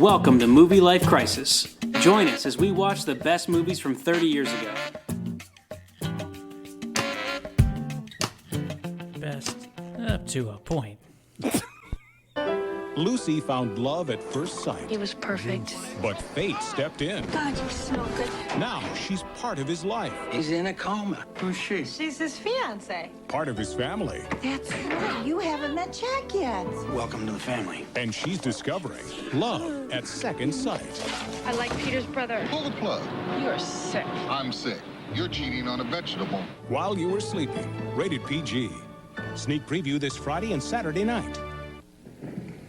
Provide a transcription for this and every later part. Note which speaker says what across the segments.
Speaker 1: Welcome to Movie Life Crisis. Join us as we watch the best movies from 30 years ago.
Speaker 2: Best up to a point.
Speaker 3: Lucy found love at first sight.
Speaker 4: He was perfect.
Speaker 3: But fate stepped in.
Speaker 4: God, you smell good.
Speaker 3: Now she's part of his life,
Speaker 5: He's in a coma. Who's she?
Speaker 6: She's his fiance.
Speaker 3: part of his family.
Speaker 6: That's right. You haven't met Jack yet.
Speaker 5: Welcome to the family.
Speaker 3: And she's discovering love at second sight.
Speaker 4: I like Peter's brother.
Speaker 7: Pull the plug.
Speaker 4: You are sick.
Speaker 7: I'm sick. You're cheating on a vegetable.
Speaker 3: While you were sleeping. Rated PG. Sneak preview this Friday and Saturday night.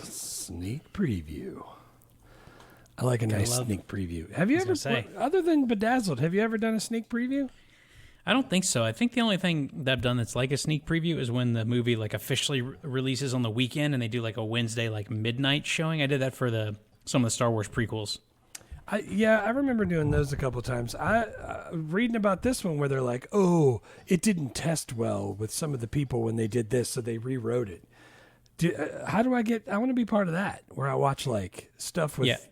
Speaker 8: Sneak preview. I like a nice sneak preview. Have you ever,
Speaker 2: say.
Speaker 8: other than Bedazzled, have you ever done a sneak preview?
Speaker 2: I don't think so. I think the only thing that I've done that's like a sneak preview is when the movie like officially releases on the weekend and they do like a Wednesday like midnight showing. I did that for some of the Star Wars prequels.
Speaker 8: I remember doing those a couple of times. Reading about this one where they're like, oh, it didn't test well with some of the people when they did this, so they rewrote it. How do I want to be part of that, where I watch like stuff with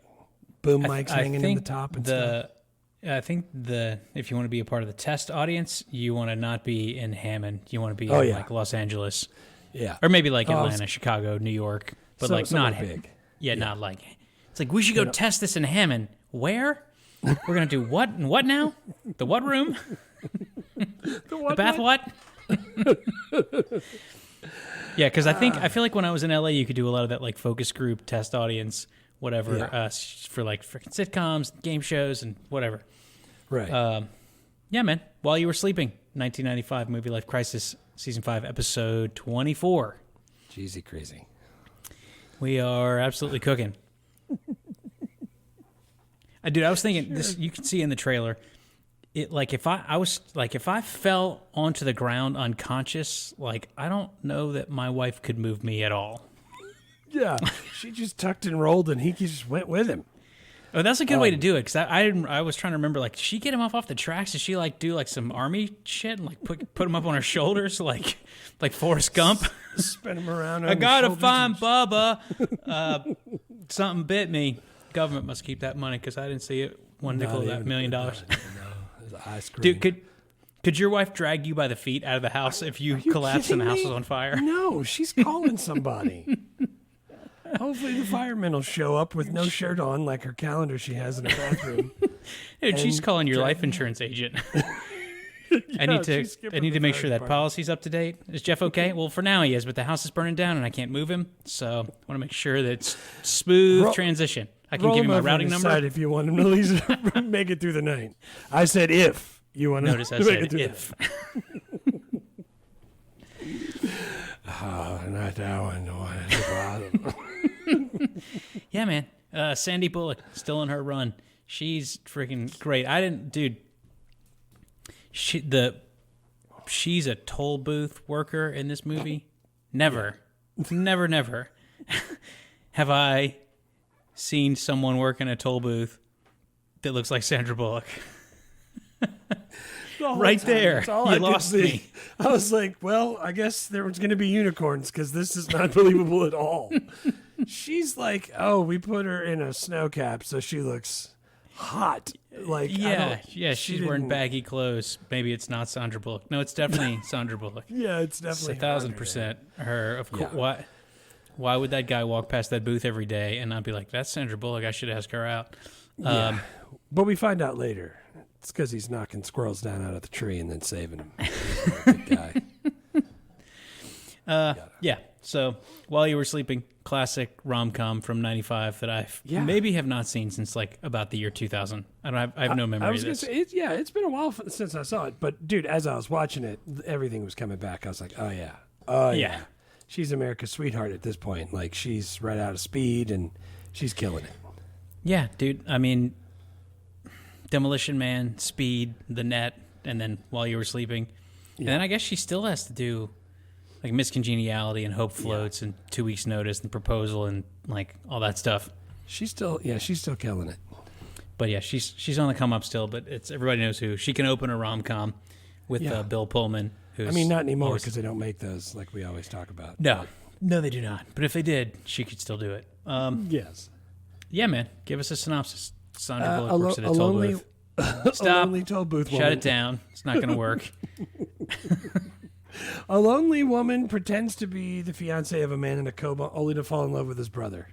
Speaker 8: boom mics hanging in the top and stuff?
Speaker 2: I think if you want to be a part of the test audience, you want to not be in Hammond. You want to be in like Los Angeles.
Speaker 8: Yeah.
Speaker 2: Or maybe like Atlanta, Chicago, New York. But like not
Speaker 8: big.
Speaker 2: Yeah, not like. It's like, we should go test this in Hammond. Where? We're going to do what and what now? The what room? The bath what? Yeah, because I feel like when I was in LA, you could do a lot of that like focus group, test audience, whatever, for like freaking sitcoms, game shows, and whatever.
Speaker 8: Right.
Speaker 2: Yeah, man. While you were sleeping, 1995 Movie Life Crisis, Season 5, Episode 24.
Speaker 8: Jeezy crazy.
Speaker 2: We are absolutely cooking. Dude, I was thinking this. You can see in the trailer. It like if I fell onto the ground unconscious, like I don't know that my wife could move me at all.
Speaker 8: Yeah, she just tucked and rolled, and he just went with him.
Speaker 2: Oh, that's a good way to do it. Because I was trying to remember, like, did she get him off the tracks? Did she like do like some army shit and like put him up on her shoulders, like Forrest Gump?
Speaker 8: Spin him around.
Speaker 2: I gotta find Bubba. Something bit me. Government must keep that money because I didn't see it. One nickel of that $1 million. Dude, could your wife drag you by the feet out of the house if you collapsed and the house was on fire?
Speaker 8: No, she's calling somebody. Hopefully the firemen will show up with no shirt on, like her calendar she has in her bathroom.
Speaker 2: Dude, she's calling your life insurance agent. I need to make sure that policy's up to date. Is Jeff okay? Well, for now he is, but the house is burning down and I can't move him, so I want to make sure that it's smooth transition. I can give you my routing number.
Speaker 8: If you want him to at least make it through the night. I said if you want to.
Speaker 2: Notice I said if.
Speaker 8: Oh, not that one. The one at the bottom.
Speaker 2: Yeah, man. Sandy Bullock still in her run. She's freaking great. Dude. She's a toll booth worker in this movie. Never have I seen someone work in a toll booth that looks like Sandra Bullock. Right there, you lost me.
Speaker 8: I was like, well, I guess there was going to be unicorns because this is not believable at all. She's like, oh, we put her in a snow cap so she looks hot. Like,
Speaker 2: she's wearing baggy clothes. Maybe it's not Sandra Bullock. No, it's definitely Sandra Bullock.
Speaker 8: Yeah, it's definitely
Speaker 2: 1,000% her. Of course. Why would that guy walk past that booth every day and not be like, that's Sandra Bullock, I should ask her out?
Speaker 8: But we find out later. It's because he's knocking squirrels down out of the tree and then saving them. He's a good guy.
Speaker 2: Yeah. So while you were sleeping, classic rom-com from '95 that I maybe have not seen since like about the year 2000. I have no memory of this.
Speaker 8: It's been a while since I saw it. But dude, as I was watching it, everything was coming back. I was like, oh yeah. She's America's sweetheart at this point. Like she's right out of Speed and she's killing it.
Speaker 2: Yeah, dude. I mean, Demolition Man, Speed, The Net, and then While You Were Sleeping. Yeah. And then I guess she still has to do like Miss Congeniality and Hope Floats and 2 Weeks Notice and Proposal and like all that stuff.
Speaker 8: She's still killing it.
Speaker 2: But yeah, she's on the come up still, but it's everybody knows who. She can open a rom-com with Bill Pullman.
Speaker 8: Not anymore because they don't make those like we always talk about.
Speaker 2: No, they do not. But if they did, she could still do it.
Speaker 8: Yes.
Speaker 2: Yeah, man. Give us a synopsis. Sandra Bullock
Speaker 8: A
Speaker 2: works at a
Speaker 8: lo- a
Speaker 2: toll
Speaker 8: lonely-
Speaker 2: booth.
Speaker 8: A
Speaker 2: Stop.
Speaker 8: lonely toll booth
Speaker 2: Shut
Speaker 8: woman.
Speaker 2: it down. It's not going to work.
Speaker 8: A lonely woman pretends to be the fiance of a man in a coma, only to fall in love with his brother.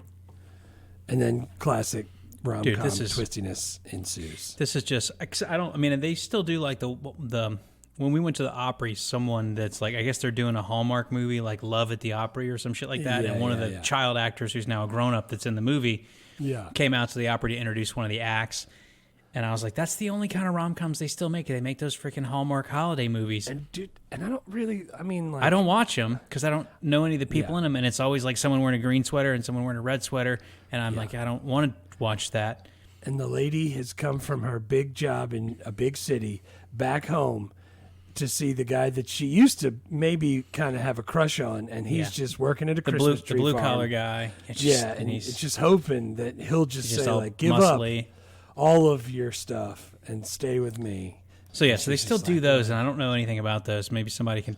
Speaker 8: And then classic rom-com
Speaker 2: Dude, this is-
Speaker 8: twistiness ensues.
Speaker 2: This is just, I don't, I mean, they still do like the when we went to the Opry, someone that's like, I guess they're doing a Hallmark movie like Love at the Opry or some shit like that.
Speaker 8: Yeah,
Speaker 2: and one of
Speaker 8: yeah,
Speaker 2: the
Speaker 8: yeah.
Speaker 2: child actors who's now a grown up that's in the movie
Speaker 8: Yeah.
Speaker 2: came out to the Opry to introduce one of the acts. And I was like, that's the only kind of rom-coms they still make. They make those freaking Hallmark holiday movies.
Speaker 8: And dude, and I don't really, I mean, like,
Speaker 2: I don't watch them because I don't know any of the people
Speaker 8: Yeah.
Speaker 2: in them. And it's always like someone wearing a green sweater and someone wearing a red sweater. And I'm like, I don't want to watch that.
Speaker 8: And the lady has come from her big job in a big city back home to see the guy that she used to maybe kind of have a crush on, and he's
Speaker 2: Yeah.
Speaker 8: just working at a
Speaker 2: The
Speaker 8: Christmas tree
Speaker 2: blue
Speaker 8: farm.
Speaker 2: collar guy. It's
Speaker 8: Yeah,
Speaker 2: just-
Speaker 8: and
Speaker 2: he's
Speaker 8: it's just hoping that he'll just
Speaker 2: just
Speaker 8: say
Speaker 2: all
Speaker 8: like, "Give
Speaker 2: muscly.
Speaker 8: up all of your stuff and stay with me."
Speaker 2: So yeah, so they
Speaker 8: She's
Speaker 2: still
Speaker 8: just
Speaker 2: do
Speaker 8: like,
Speaker 2: those, and I don't know anything about those. Maybe somebody can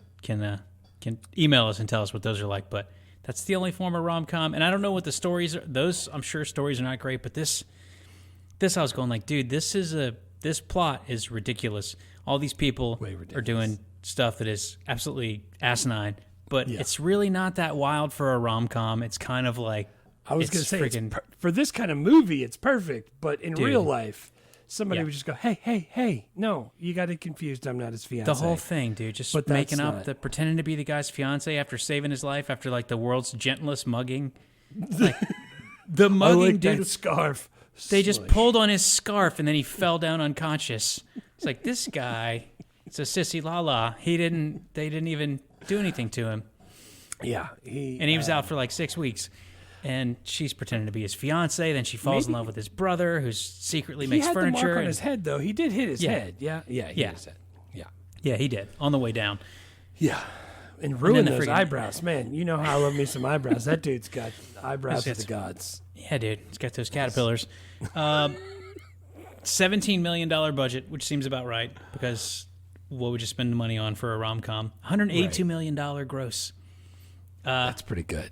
Speaker 2: email us and tell us what those are like. But that's the only form of rom com, and I don't know what the stories are. Those I'm sure stories are not great, but this I was going like, dude, this plot is ridiculous. All these people
Speaker 8: Way
Speaker 2: are
Speaker 8: ridiculous.
Speaker 2: doing stuff that is absolutely asinine, but
Speaker 8: Yeah.
Speaker 2: it's really not that wild for a rom com. It's kind of like
Speaker 8: I was
Speaker 2: it's
Speaker 8: going to say,
Speaker 2: freaking
Speaker 8: for this kind of movie, it's perfect. But in
Speaker 2: Dude.
Speaker 8: real life, somebody
Speaker 2: Yeah.
Speaker 8: would just go, hey, no, you got it confused. I'm not his fiance.
Speaker 2: the whole thing, dude. Just
Speaker 8: But that's
Speaker 2: making up
Speaker 8: not-
Speaker 2: the pretending to be the guy's fiance after saving his life after like the world's gentlest mugging. Like the
Speaker 8: I
Speaker 2: mugging,
Speaker 8: like
Speaker 2: dude.
Speaker 8: that scarf.
Speaker 2: They just
Speaker 8: Smush.
Speaker 2: pulled on his scarf and then he fell down unconscious. It's like this guy. It's a sissy la. They didn't even do anything to him,
Speaker 8: Yeah,
Speaker 2: and he was out for like 6 weeks. And she's pretending to be his fiance. Then she falls in love with his brother, who secretly
Speaker 8: he
Speaker 2: makes
Speaker 8: had
Speaker 2: furniture.
Speaker 8: the mark on
Speaker 2: and-
Speaker 8: his head, though. He did hit his
Speaker 2: Yeah.
Speaker 8: head. Yeah, he
Speaker 2: Yeah.
Speaker 8: hit his head. Yeah,
Speaker 2: Yeah, he did on the way down.
Speaker 8: yeah. And ruin
Speaker 2: the
Speaker 8: those
Speaker 2: friggin-
Speaker 8: eyebrows, man. You know how I love me some eyebrows. That dude's got eyebrows of
Speaker 2: That's-
Speaker 8: the gods.
Speaker 2: Yeah, dude, it's got those caterpillars. $17 million budget, which seems about right because what would you spend the money on for a rom com? $182 million gross.
Speaker 8: That's pretty good.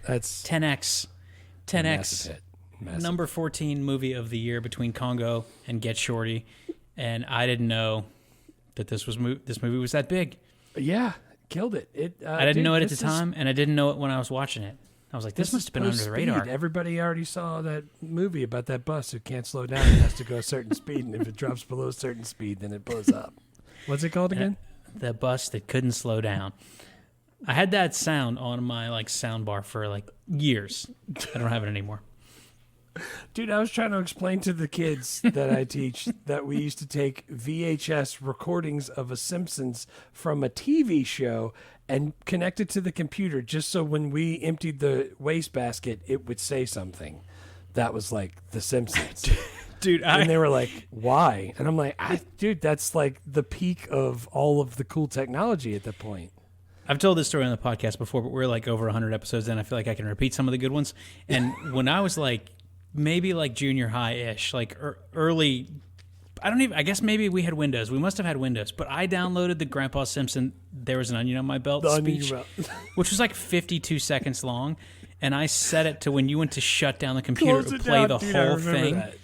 Speaker 8: That's
Speaker 2: 10x,
Speaker 8: a
Speaker 2: 10x.
Speaker 8: massive hit. Massive.
Speaker 2: Number 14 movie of the year between Congo and Get Shorty, and I didn't know that this movie was that big.
Speaker 8: Yeah, killed it.
Speaker 2: I didn't know it at the time, and I didn't know it when I was watching it. I was like, this must have been under the radar.
Speaker 8: Everybody already saw that movie about that bus who can't slow down and has to go a certain speed, and if it drops below a certain speed, then it blows up. What's it called again?
Speaker 2: The bus that couldn't slow down. I had that sound on my like sound bar for like years. I don't have it anymore.
Speaker 8: Dude, I was trying to explain to the kids that I teach that we used to take VHS recordings of a Simpsons from a TV show and connect it to the computer just so when we emptied the wastebasket, it would say something. That was like The Simpsons.
Speaker 2: Dude,
Speaker 8: And they were like, why? And I'm like, dude, that's like the peak of all of the cool technology at that point.
Speaker 2: I've told this story on the podcast before, but we're like over 100 episodes in. I feel like I can repeat some of the good ones. And when I was like, maybe like junior high-ish, like early, I guess maybe we had Windows. We must have had Windows. But I downloaded the Grandpa Simpson, There Was an Onion on My Belt
Speaker 8: The onion
Speaker 2: speech,
Speaker 8: belt.
Speaker 2: which was like 52 seconds long. And I set it to when you went to shut down the computer,
Speaker 8: Close
Speaker 2: to
Speaker 8: it
Speaker 2: play
Speaker 8: down,
Speaker 2: the
Speaker 8: dude, I
Speaker 2: whole
Speaker 8: remember
Speaker 2: thing.
Speaker 8: that.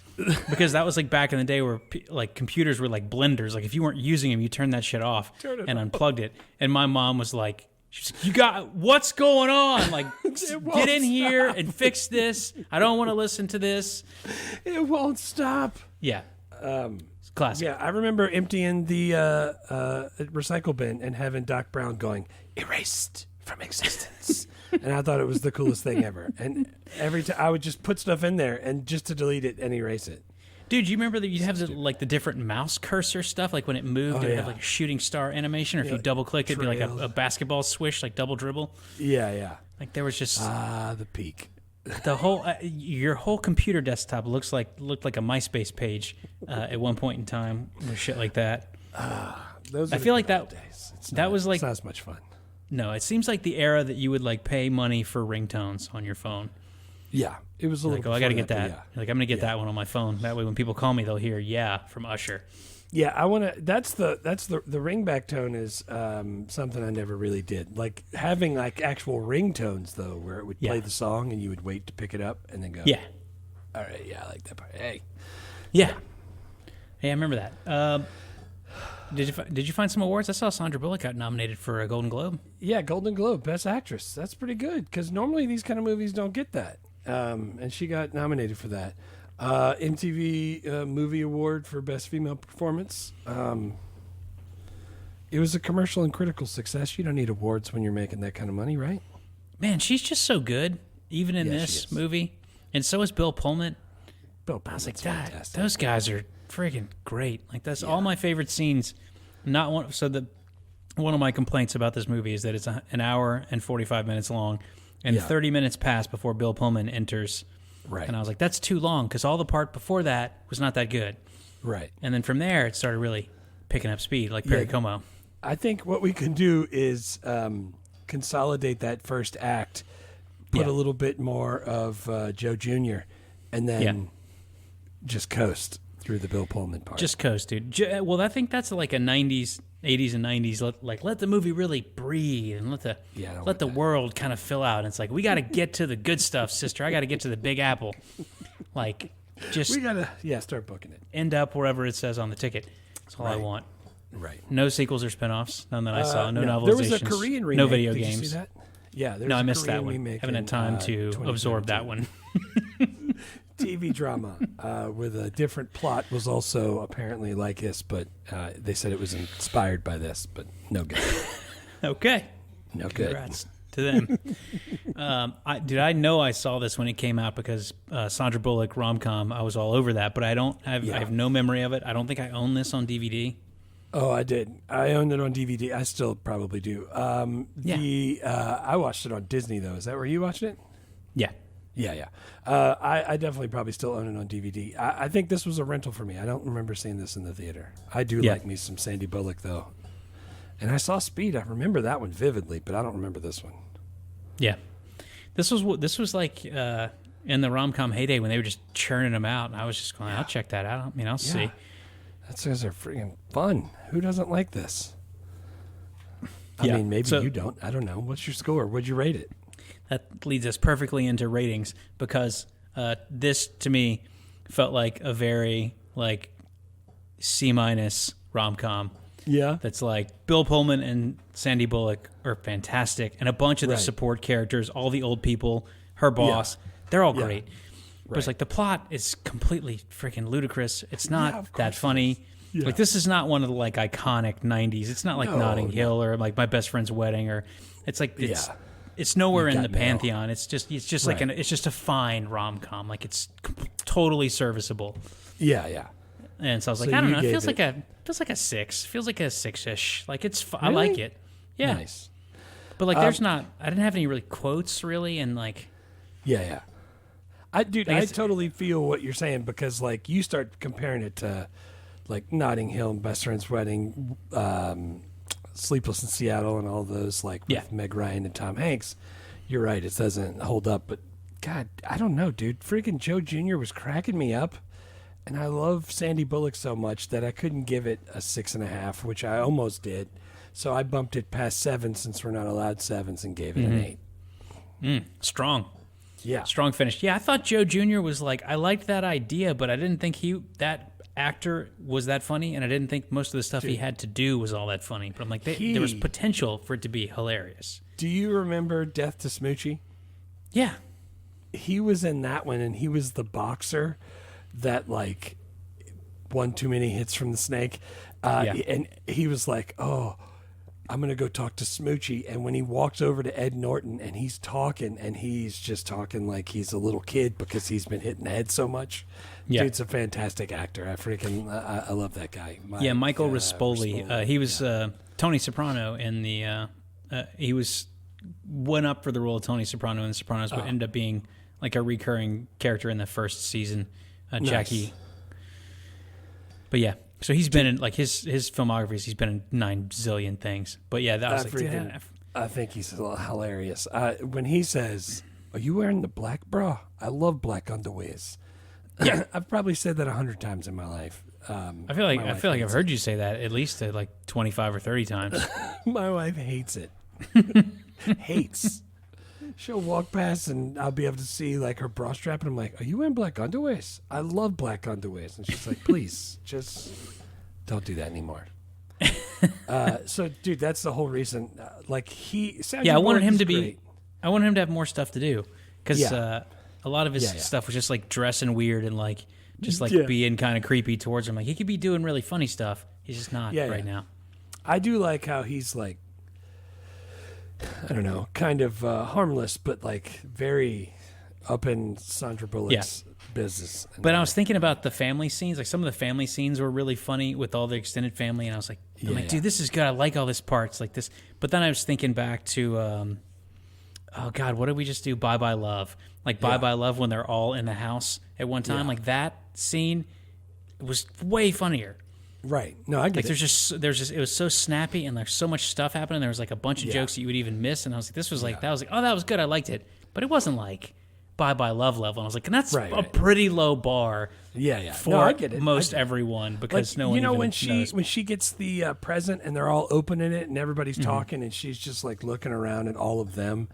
Speaker 2: Because that was like back in the day where like computers were like blenders. Like if you weren't using them, you turned that shit off and unplugged it. And my mom was like, she's like, "You got what's going on? Like, get in here and fix this. I don't want to listen to this."
Speaker 8: It won't stop.
Speaker 2: Yeah, it's classic.
Speaker 8: Yeah, I remember emptying the recycle bin and having Doc Brown going, erased from existence. And I thought it was the coolest thing ever. And every time I would just put stuff in there and just to delete it and erase it.
Speaker 2: Dude, you remember that you'd have the different mouse cursor stuff? Like when it moved, it would
Speaker 8: yeah.
Speaker 2: have like a shooting star animation, or if
Speaker 8: Yeah,
Speaker 2: you double click, it'd be like
Speaker 8: trails.
Speaker 2: a basketball swish, like double dribble.
Speaker 8: Yeah.
Speaker 2: Like there was just
Speaker 8: The peak.
Speaker 2: the whole your whole computer desktop looked like a MySpace page at one point in time, or shit like that.
Speaker 8: Those
Speaker 2: I
Speaker 8: are the
Speaker 2: feel like
Speaker 8: good old
Speaker 2: that-
Speaker 8: days. It's
Speaker 2: that
Speaker 8: not-
Speaker 2: was like-
Speaker 8: it's not as much fun.
Speaker 2: No, it seems like the era that you would like pay money for ringtones on your phone.
Speaker 8: Yeah, it was a
Speaker 2: Like,
Speaker 8: little.
Speaker 2: oh, I got to
Speaker 8: before
Speaker 2: get that.
Speaker 8: but
Speaker 2: Like, I'm going to get that one on my phone. That way, when people call me, they'll hear "yeah" from Usher.
Speaker 8: Yeah, I want to. That's the ringback tone is something I never really did. Like having like actual ringtones though, where it would play
Speaker 2: Yeah.
Speaker 8: the song and you would wait to pick it up and then go.
Speaker 2: Yeah,
Speaker 8: All right, yeah, I like that part. Hey,
Speaker 2: Yeah. Hey, I remember that. Did you find some awards? I saw Sandra Bullock got nominated for a Golden Globe.
Speaker 8: yeah, Golden Globe, Best Actress. That's pretty good because normally these kind of movies don't get that, and she got nominated for that. MTV Movie Award for Best Female Performance. It was a commercial and critical success. You don't need awards when you're making that kind of money, right?
Speaker 2: Man, she's just so good, even in
Speaker 8: Yeah, she
Speaker 2: this
Speaker 8: is.
Speaker 2: movie. And so is Bill Pullman.
Speaker 8: Bill
Speaker 2: I was like,
Speaker 8: Pullman's
Speaker 2: God,
Speaker 8: fantastic.
Speaker 2: those guys are freaking great. Like that's all my favorite scenes. Not one. So one of my complaints about this movie is that it's an hour and 45 minutes long, and
Speaker 8: Yeah.
Speaker 2: 30 minutes pass before Bill Pullman enters.
Speaker 8: Right.
Speaker 2: And I was like, that's too long because all the part before that was not that good.
Speaker 8: Right.
Speaker 2: And then from there, it started really picking up speed, like Perry
Speaker 8: Yeah.
Speaker 2: Como.
Speaker 8: I think what we can do is consolidate that first act, put
Speaker 2: Yeah.
Speaker 8: a little bit more of Joe Jr., and then
Speaker 2: Yeah.
Speaker 8: just coast through the Bill Pullman part.
Speaker 2: Just coast, dude. Well, I think that's like a 80s and 90s. Let the movie really breathe and let
Speaker 8: I don't
Speaker 2: let
Speaker 8: like
Speaker 2: the
Speaker 8: that.
Speaker 2: world kind of fill out. And it's like, we got to get to the good stuff, sister. I got to get to the Big Apple. Like, just
Speaker 8: we gotta start booking it.
Speaker 2: end up wherever it says on the ticket. That's all I
Speaker 8: Right.
Speaker 2: want.
Speaker 8: Right.
Speaker 2: No sequels or spinoffs. None that I saw. No novelizations.
Speaker 8: There was a Korean remake.
Speaker 2: No video
Speaker 8: Did
Speaker 2: games.
Speaker 8: You see that? Yeah. There
Speaker 2: No,
Speaker 8: was
Speaker 2: I
Speaker 8: a
Speaker 2: missed
Speaker 8: Korean
Speaker 2: that one.
Speaker 8: remake
Speaker 2: Haven't
Speaker 8: in,
Speaker 2: had time to absorb that
Speaker 8: 2017.
Speaker 2: one.
Speaker 8: TV drama with a different plot was also apparently like this, but they said it was inspired by this, but no good.
Speaker 2: Okay.
Speaker 8: No good.
Speaker 2: Congrats to them. I know I saw this when it came out because Sandra Bullock rom-com. I was all over that, but I have no memory of it. I don't think I own this on DVD.
Speaker 8: Oh, I did. I owned it on DVD. I still probably do. I watched it on Disney though. Is that where you watched it?
Speaker 2: Yeah.
Speaker 8: Yeah. I definitely probably still own it on DVD. I think this was a rental for me. I don't remember seeing this in the theater. I do
Speaker 2: Yeah.
Speaker 8: like me some Sandy Bullock though. And I saw Speed. I remember that one vividly, but I don't remember this one.
Speaker 2: Yeah. This was like in the rom-com heyday when they were just churning them out, and I was just going, I'll check that out. I mean, I'll see.
Speaker 8: That's guys are freaking fun. Who doesn't like this? I
Speaker 2: Yeah.
Speaker 8: mean, maybe
Speaker 2: So-
Speaker 8: you don't. I don't know. What's your score? What'd you rate it?
Speaker 2: That leads us perfectly into ratings because this to me felt like a very like C- rom-com.
Speaker 8: Yeah.
Speaker 2: That's like Bill Pullman and Sandy Bullock are fantastic, and a bunch of the
Speaker 8: Right.
Speaker 2: support characters, all the old people, her boss, they're all
Speaker 8: Yeah.
Speaker 2: great. But it's like the plot is completely freaking ludicrous. It's not
Speaker 8: of
Speaker 2: that
Speaker 8: course
Speaker 2: funny.
Speaker 8: Yeah.
Speaker 2: Like this is not one of the like iconic '90s. It's not like
Speaker 8: No,
Speaker 2: Notting
Speaker 8: no.
Speaker 2: Hill or like My Best Friend's Wedding or it's like it's
Speaker 8: Yeah.
Speaker 2: it's nowhere
Speaker 8: You've
Speaker 2: in the
Speaker 8: got mail.
Speaker 2: pantheon. It's just like
Speaker 8: Right.
Speaker 2: it's just a fine rom com. Like it's totally serviceable.
Speaker 8: Yeah.
Speaker 2: And so I was like,
Speaker 8: So
Speaker 2: I don't
Speaker 8: you
Speaker 2: know. It
Speaker 8: gave
Speaker 2: feels like
Speaker 8: it-
Speaker 2: a 6. Feels like a 6-ish. Like it's I
Speaker 8: Really?
Speaker 2: like it. Yeah.
Speaker 8: Nice.
Speaker 2: But like there's not I didn't have any really quotes really and like
Speaker 8: Yeah. I
Speaker 2: Like
Speaker 8: I
Speaker 2: it's-
Speaker 8: totally feel what you're saying because like you start comparing it to like Notting Hill and Best Friend's Wedding, Sleepless in Seattle, and all those like with
Speaker 2: Yeah.
Speaker 8: Meg Ryan and Tom Hanks. You're right; it doesn't hold up. But God, I don't know, dude. Freaking Joe Jr. was cracking me up, and I love Sandy Bullock so much that I couldn't give it a 6.5, which I almost did. So I bumped it past 7 since we're not allowed 7s and gave it an 8.
Speaker 2: strong.
Speaker 8: Yeah.
Speaker 2: Strong finish. Yeah, I thought Joe Jr. was like I liked that idea, but I didn't think that actor was that funny, and I didn't think most of the stuff he had to do was all that funny. But I'm like, there was
Speaker 8: He-
Speaker 2: potential for it to be hilarious.
Speaker 8: Do you remember Death to Smoochie?
Speaker 2: Yeah.
Speaker 8: He was in that one, and he was the boxer that like won too many hits from the snake.
Speaker 2: Yeah.
Speaker 8: And he was like, "Oh, I'm gonna go talk to Smoochie." And when he walks over to Ed Norton, and he's talking, and he's just talking like he's a little kid because he's been hitting the head so much.
Speaker 2: Yeah.
Speaker 8: Dude's a fantastic actor. I love that guy.
Speaker 2: Yeah, Michael Rispoli.
Speaker 8: Rispoli.
Speaker 2: He was Tony Soprano in the. He went up for the role of Tony Soprano in The Sopranos, but ended up being like a recurring character in the first season. Jackie. But yeah, so he's been in like his filmography. He's been in 9 zillion things. But yeah, that was like.
Speaker 8: freaking- I think he's hilarious. When he says, "Are you wearing the black bra?" I love black underwears.
Speaker 2: Yeah.
Speaker 8: I've probably said that 100 times in my life.
Speaker 2: I feel like I've heard you say that at least like 25 or 30 times.
Speaker 8: My wife hates it. Hates. she'll walk past and I'll be able to see like her bra strap, and I'm like, "Are you wearing black underwears? I love black underwears." And she's like, "Please, just don't do that anymore." So, dude, that's the whole reason.
Speaker 2: I wanted him to be. I wanted him to have more stuff to do because a lot of his stuff was just like dressing weird and like just like being kind of creepy towards him. Like he could be doing really funny stuff. He's just not right now.
Speaker 8: I do like how he's like, I don't know, kind of harmless, but like very up in Sandra Bullock's business.
Speaker 2: But I was thinking about the family scenes. Like some of the family scenes were really funny with all the extended family, and I was like, dude, this is good. I like all this parts like this. But then I was thinking back to, oh God, what did we just do? Bye Bye Love. Like Bye Bye Love when they're all in the house at one time. Like that scene was way funnier.
Speaker 8: Right. No, I get
Speaker 2: like
Speaker 8: it.
Speaker 2: There's just it was so snappy and there's so much stuff happening. There was like a bunch of jokes that you would even miss, and I was like, this was like that was like, oh, that was good. I liked it, but it wasn't like Bye Bye Love level. And I was like, and that's a pretty low bar. For
Speaker 8: I get it.
Speaker 2: most everyone because
Speaker 8: like,
Speaker 2: no one
Speaker 8: you know
Speaker 2: even knows.
Speaker 8: when she gets the present and they're all opening it and everybody's talking and she's just like looking around at all of them,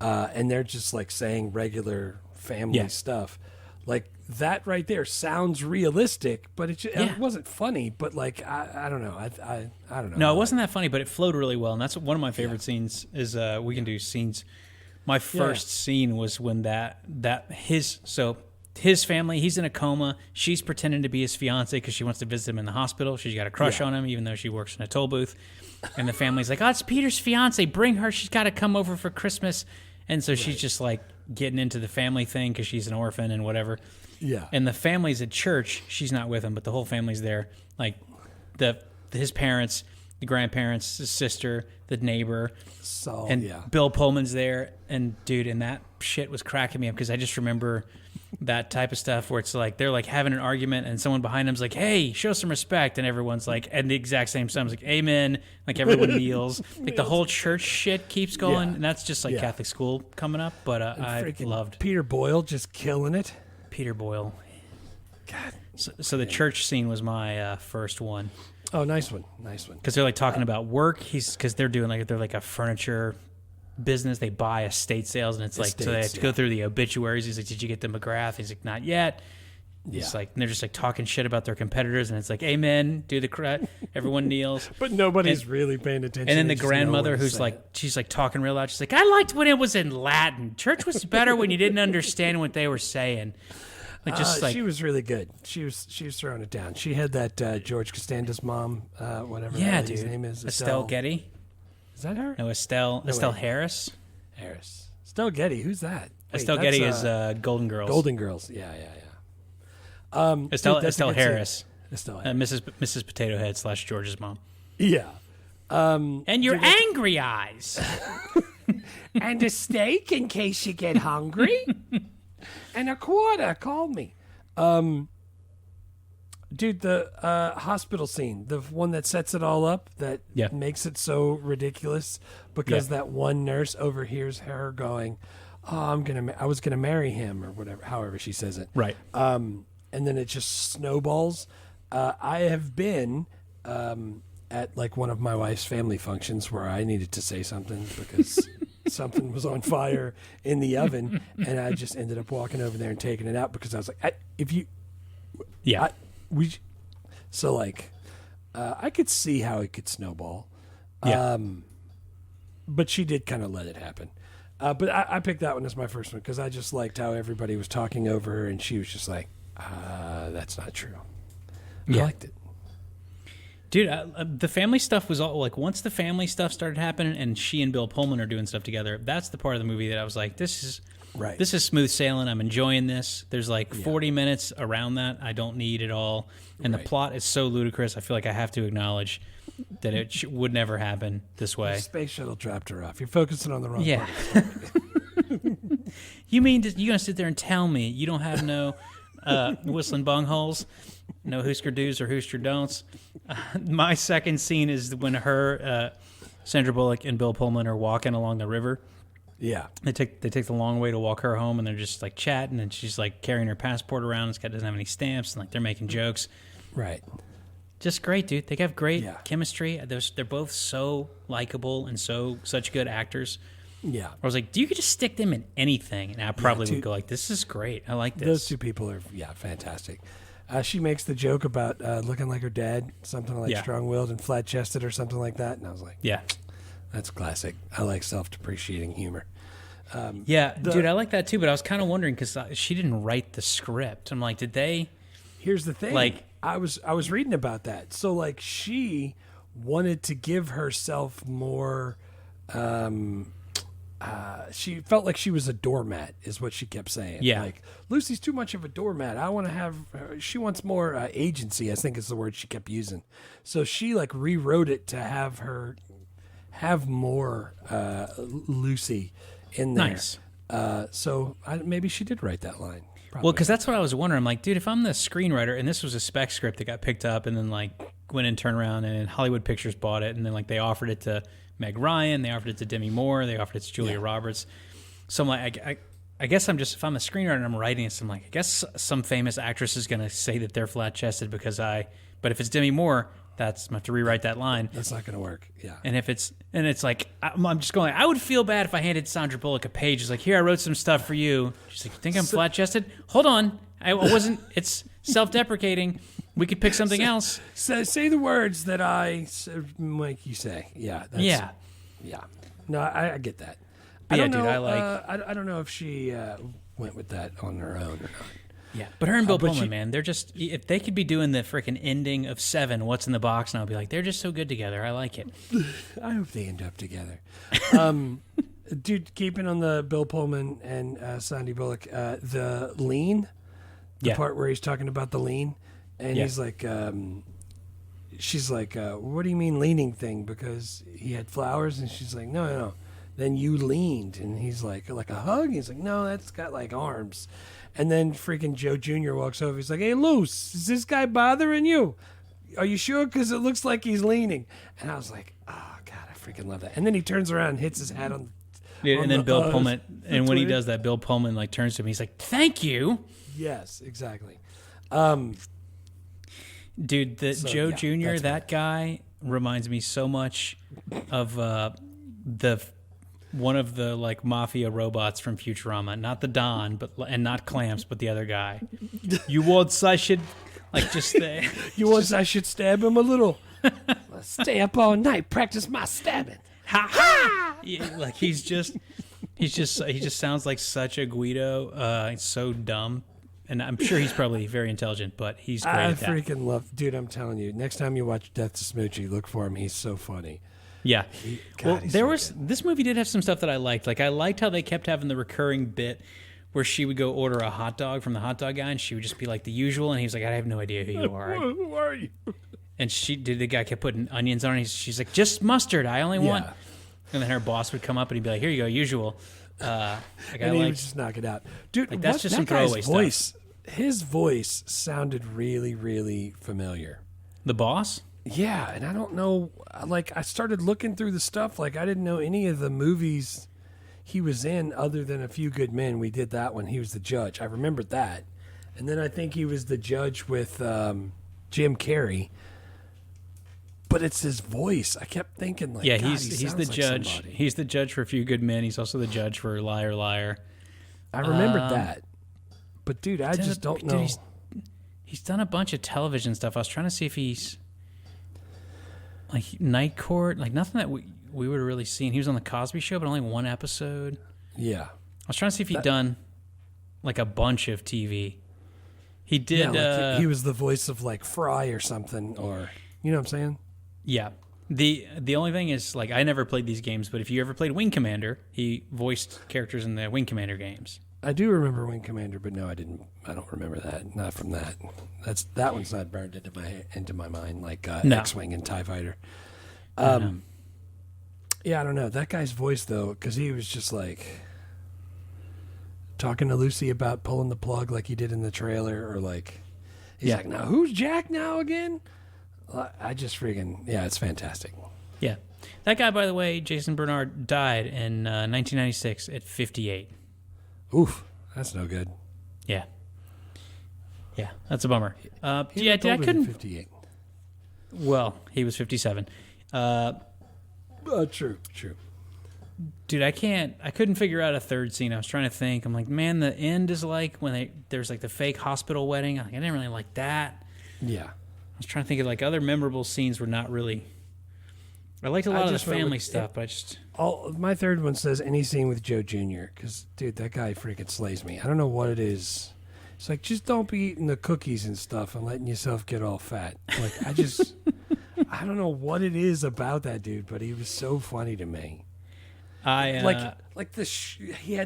Speaker 8: and they're just like saying regular family stuff. Like that right there sounds realistic, but it wasn't funny. But like I don't know, I don't know.
Speaker 2: No, it wasn't that funny, but it flowed really well, and that's one of my favorite scenes. Is we can do scenes. My first scene was when his family, he's in a coma. She's pretending to be his fiance because she wants to visit him in the hospital. She's got a crush on him, even though she works in a toll booth. And the family's like, "Oh, it's Peter's fiance. Bring her. She's got to come over for Christmas." And so she's just like getting into the family thing because she's an orphan and whatever.
Speaker 8: Yeah.
Speaker 2: And the family's at church. She's not with him, but the whole family's there. Like his parents, the grandparents, his sister, the neighbor, Bill Pullman's there. And dude, and that shit was cracking me up because I just remember that type of stuff where it's like they're like having an argument and someone behind them's like, "Hey, show some respect," and everyone's like, at the exact same time, it's like, "Amen." Like everyone kneels. Like the whole church shit keeps going, and that's just like Catholic school coming up. But I loved
Speaker 8: Peter Boyle just killing it.
Speaker 2: Peter Boyle. God. So the church scene was my first one.
Speaker 8: Oh, nice one.
Speaker 2: Because they're like talking about work. Because they're doing they're like a furniture business. They buy estate sales, and it's like so they have to go through the obituaries. He's like, "Did you get the McGrath?" He's like, "Not yet." It's like, and they're just like talking shit about their competitors, and it's like, "Amen." Do the everyone kneels,
Speaker 8: but nobody's really paying attention.
Speaker 2: And then the grandmother, who's like, she's like talking real loud. She's like, "I liked when it was in Latin. Church was better when you didn't understand what they were saying." Like
Speaker 8: she was really good. She was throwing it down. She had that George Costanza's mom, whatever his name is,
Speaker 2: Estelle Getty.
Speaker 8: Is that her?
Speaker 2: No, Estelle Harris.
Speaker 8: Estelle Getty. Who's that?
Speaker 2: Estelle Getty is Golden Girls.
Speaker 8: Golden Girls. Yeah.
Speaker 2: Estelle Harris.
Speaker 8: Estelle Harris.
Speaker 2: Mrs. Potato Head / George's mom.
Speaker 8: Yeah.
Speaker 2: And your angry eyes.
Speaker 8: And a steak in case you get hungry. And a quarter. Call me. Dude, the hospital scene, the one that sets it all up, that makes it so ridiculous because that one nurse overhears her going, "Oh, I was gonna marry him," or whatever, however she says it.
Speaker 2: Right.
Speaker 8: And then it just snowballs. I have been at like one of my wife's family functions where I needed to say something because something was on fire in the oven, and I just ended up walking over there and taking it out because I was like, I could see how it could snowball. But she did kind of let it happen. But I picked that one as my first one because I just liked how everybody was talking over her and she was just like, that's not true. I liked it.
Speaker 2: Dude, the family stuff was all like once the family stuff started happening and she and Bill Pullman are doing stuff together, that's the part of the movie that I was like, this is smooth sailing. I'm enjoying this. There's like 40 minutes around that I don't need at all. And the plot is so ludicrous. I feel like I have to acknowledge that it would never happen this way.
Speaker 8: The space shuttle dropped her off. You're focusing on the wrong part.
Speaker 2: You mean you're going to sit there and tell me you don't have no whistling bungholes? No Hoosker do's or Hoosker don'ts. My second scene is when Sandra Bullock and Bill Pullman are walking along the river.
Speaker 8: Yeah.
Speaker 2: They take the long way to walk her home, and they're just like chatting, and she's like carrying her passport around. It doesn't have any stamps, and like they're making jokes.
Speaker 8: Right.
Speaker 2: Just great, dude. They have great chemistry. They're both so likable and such good actors.
Speaker 8: Yeah.
Speaker 2: I was like, you could just stick them in anything, and I probably
Speaker 8: two-
Speaker 2: would go like, this is great. I like this.
Speaker 8: Those two people are fantastic. She makes the joke about looking like her dad, something like
Speaker 2: Yeah.
Speaker 8: strong-willed and flat-chested or something like that, and I was like,
Speaker 2: Yeah.
Speaker 8: that's classic. I like self-depreciating humor.
Speaker 2: Yeah, dude, I like that too, but I was kind of wondering because she didn't write the script. I'm like, did they?
Speaker 8: Here's the thing.
Speaker 2: Like-
Speaker 8: I was reading about that. So like she wanted to give herself more she felt like she was a doormat is what she kept saying.
Speaker 2: Yeah.
Speaker 8: Like Lucy's too much of a doormat. I want to have she wants more agency, I think is the word she kept using. So she like rewrote it to have her have more Lucy in there.
Speaker 2: Nice.
Speaker 8: So maybe she did write that line.
Speaker 2: Well, because that's what I was wondering. I'm like, dude, if I'm the screenwriter and this was a spec script that got picked up and then like went and turned around and Hollywood Pictures bought it and then like they offered it to Meg Ryan, they offered it to Demi Moore, they offered it to Julia Roberts. So I'm like, I guess I'm just, if I'm a screenwriter and I'm writing this, I'm like, I guess some famous actress is going to say that they're flat chested but if it's Demi Moore, I'm going to have to rewrite that line.
Speaker 8: That's not going to work. Yeah.
Speaker 2: And if it's like, I'm just going, I would feel bad if I handed Sandra Bullock a page. It's like, here, I wrote some stuff for you. She's like, you think I'm flat chested? Hold on. I wasn't, it's self-deprecating. We could pick something else.
Speaker 8: Say the words that I make you say. Yeah.
Speaker 2: Yeah.
Speaker 8: Yeah. No, I get that.
Speaker 2: But
Speaker 8: I
Speaker 2: yeah,
Speaker 8: don't
Speaker 2: dude,
Speaker 8: know,
Speaker 2: I like.
Speaker 8: I don't know if she went with that on her own or not.
Speaker 2: Yeah, but her and Bill
Speaker 8: but
Speaker 2: Pullman,
Speaker 8: she-
Speaker 2: man, they're just, if they could be doing the freaking ending of Seven, What's in the Box, and I'll be like, they're just so good together. I like it.
Speaker 8: I hope they end up together. Dude, keeping on the Bill Pullman and Sandy Bullock, the lean, the
Speaker 2: Yeah.
Speaker 8: part where he's talking about the lean, and
Speaker 2: Yeah.
Speaker 8: he's like, she's like, what do you mean leaning thing? Because he had flowers, and she's like, no. Then you leaned, and he's like a hug? He's like, no, that's got like arms. And then freaking Joe Jr. walks over. He's like, hey, Luce, is this guy bothering you? Are you sure? Because it looks like he's leaning. And I was like, oh, God, I freaking love that. And then he turns around and hits his hat on
Speaker 2: Yeah,
Speaker 8: on
Speaker 2: and then
Speaker 8: the,
Speaker 2: Bill Pullman, and when he
Speaker 8: Twitter.
Speaker 2: does that, Bill Pullman like turns to him. He's like, "Thank you,
Speaker 8: Yes, exactly.
Speaker 2: dude." The Joe
Speaker 8: yeah,
Speaker 2: Jr.
Speaker 8: that's
Speaker 2: That guy reminds me so much of one of the like mafia robots from Futurama. Not the Don, and not Clamps, but the other guy. You want I should like just the.
Speaker 8: You want I should stab him a little? Stay up all night, practice my stabbing.
Speaker 2: Ha ha! Yeah, like he just sounds like such a Guido. He's so dumb, and I'm sure he's probably very intelligent, but he's great
Speaker 8: I
Speaker 2: at that.
Speaker 8: freaking love, dude. I'm telling you, next time you watch Death to Smoochie, look for him. He's so funny.
Speaker 2: Yeah.
Speaker 8: God,
Speaker 2: Well,
Speaker 8: he's
Speaker 2: there
Speaker 8: so
Speaker 2: was this movie did have some stuff that I liked. Like I liked how they kept having the recurring bit where she would go order a hot dog from the hot dog guy, and she would just be like the usual, and he was like, "I have no idea who you are."
Speaker 8: Who are you?
Speaker 2: And the guy kept putting onions on it. She's like, "Just mustard. I only want."
Speaker 8: Yeah.
Speaker 2: And then her boss would come up and he'd be like, "Here you go, usual." Like I
Speaker 8: And he would
Speaker 2: liked.
Speaker 8: just knock it out, dude.
Speaker 2: Like, that's
Speaker 8: what,
Speaker 2: just
Speaker 8: that
Speaker 2: some
Speaker 8: guy's
Speaker 2: throwaway stuff.
Speaker 8: voice. His voice sounded really, really familiar.
Speaker 2: The boss?
Speaker 8: Yeah, and I don't know. Like, I started looking through the stuff. Like, I didn't know any of the movies he was in other than A Few Good Men. We did that one. He was the judge. I remembered that. And then I think he was the judge with Jim Carrey. But it's his voice. I kept thinking, like,
Speaker 2: Yeah,
Speaker 8: God,
Speaker 2: he's
Speaker 8: he
Speaker 2: the
Speaker 8: sounds like
Speaker 2: judge.
Speaker 8: somebody.
Speaker 2: He's the judge for A Few Good Men. He's also the judge for Liar Liar.
Speaker 8: I remembered that. But, dude, I just don't
Speaker 2: Dude,
Speaker 8: know.
Speaker 2: He's done a bunch of television stuff. I was trying to see if he's like Night Court, like nothing that we would have really seen. He was on the Cosby Show, but only one episode.
Speaker 8: Yeah.
Speaker 2: I was trying to see if he'd done like a bunch of TV. He did.
Speaker 8: Yeah, like he was the voice of, like, Fry or something. Or, you know what I'm saying?
Speaker 2: Yeah. The only thing is, like, I never played these games, but if you ever played Wing Commander, he voiced characters in the Wing Commander games.
Speaker 8: I do remember Wing Commander, but no, I didn't. I don't remember that. Not from that. That one's not burned into my mind like
Speaker 2: No.
Speaker 8: X-wing and TIE Fighter. Yeah, I don't know that guy's voice though, because he was just like talking to Lucy about pulling the plug, like he did in the trailer, or like he's
Speaker 2: Yeah.
Speaker 8: like, "Now who's Jack now again?" I just freaking it's fantastic.
Speaker 2: Yeah. That guy, by the way, Jason Bernard, died in 1996 at 58.
Speaker 8: Oof, that's no good.
Speaker 2: Yeah. Yeah, that's a bummer.
Speaker 8: He
Speaker 2: Yeah,
Speaker 8: looked
Speaker 2: dude, I
Speaker 8: older than
Speaker 2: couldn't.
Speaker 8: 58.
Speaker 2: Well, he was 57.
Speaker 8: True.
Speaker 2: Dude, I couldn't figure out a third scene. I was trying to think. I'm like, man, the end is like when there's like the fake hospital wedding. I didn't really like that.
Speaker 8: Yeah.
Speaker 2: I was trying to think of like other memorable scenes were not really. I liked a lot of the family stuff, but I just.
Speaker 8: My third one says any scene with Joe Jr. Because, dude, that guy freaking slays me. I don't know what it is. It's like, just don't be eating the cookies and stuff and letting yourself get all fat. Like, I don't know what it is about that dude, but he was so funny to me. He had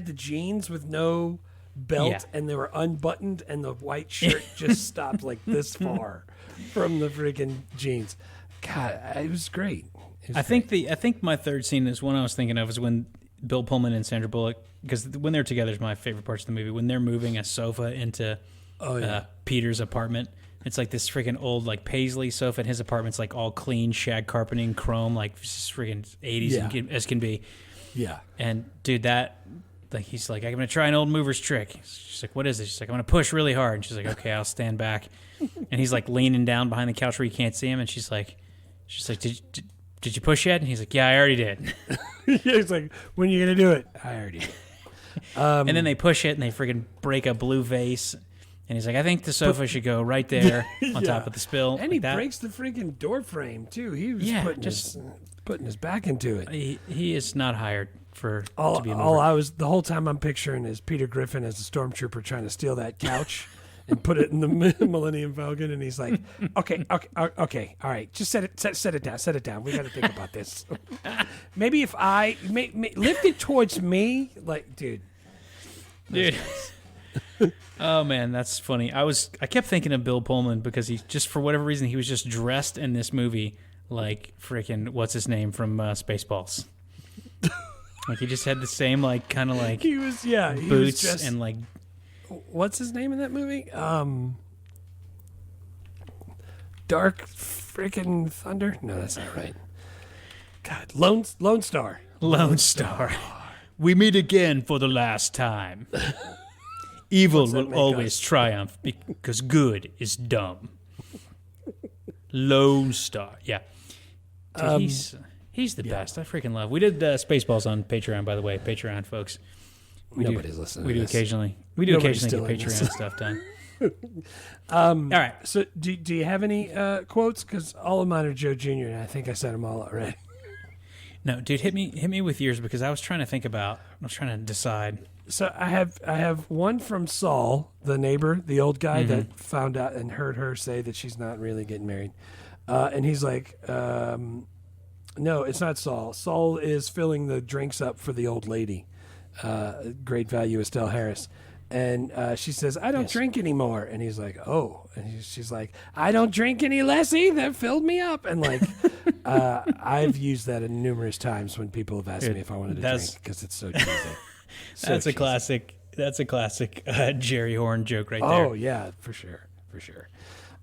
Speaker 8: the jeans with no belt and they were unbuttoned and the white shirt just stopped like this far from the freaking jeans. God, it was great.
Speaker 2: I think my third scene is one I was thinking of is when Bill Pullman and Sandra Bullock, because when they're together is my favorite parts of the movie. When they're moving a sofa into Peter's apartment, it's like this freaking old like Paisley sofa, and his apartment's like all clean shag carpeting, chrome, like just freaking 80s as can be.
Speaker 8: Yeah.
Speaker 2: And dude, he's like, I'm gonna try an old mover's trick. She's like, what is it? She's like, I'm gonna push really hard. And she's like, okay, I'll stand back. And he's like leaning down behind the couch where you can't see him, and she's like, did you push yet? And he's like, yeah, I already did.
Speaker 8: He's like, when are you going to do it? I already did.
Speaker 2: And then they push it and they freaking break a blue vase. And he's like, I think the sofa should go right there on top of the spill.
Speaker 8: And he breaks the freaking door frame, too. He was putting his back into it.
Speaker 2: He is not hired to be a
Speaker 8: mover. The whole time I'm picturing is Peter Griffin as a stormtrooper trying to steal that couch. And put it in the Millennium Falcon, and he's like, okay, all right, just set it down. We got to think about this. Maybe if I lift it towards me, like, dude.
Speaker 2: Oh man, that's funny. I kept thinking of Bill Pullman because he just, for whatever reason, he was just dressed in this movie like freaking what's his name from Spaceballs. Like he just had the same like kind of like boots and like.
Speaker 8: What's his name in that movie? Dark freaking Thunder? No, that's not right. God, Lone Star.
Speaker 2: Lone Star. We meet again for the last time. Evil will always triumph because good is dumb. Lone Star. Yeah. Dude, he's the best. I freaking love. We did Spaceballs on Patreon, by the way. Patreon, folks.
Speaker 8: Nobody's listening.
Speaker 2: We do occasionally. We do occasionally get Patreon stuff done.
Speaker 8: All right. So, do you have any quotes? Because all of mine are Joe Jr. and I think I said them all already.
Speaker 2: No, dude, hit me with yours because I was trying to decide.
Speaker 8: So I have one from Saul, the neighbor, the old guy that found out and heard her say that she's not really getting married, and he's like, no, it's not Saul. Saul is filling the drinks up for the old lady. Great value, Estelle Harris. And she says, I don't drink anymore. And he's like, oh. And she's like, I don't drink any less either. Filled me up. And like, I've used that numerous times when people have asked me if I wanted to drink because it's so cheesy.
Speaker 2: That's a classic. That's a classic Jerry Horn joke right there.
Speaker 8: Oh, yeah, for sure.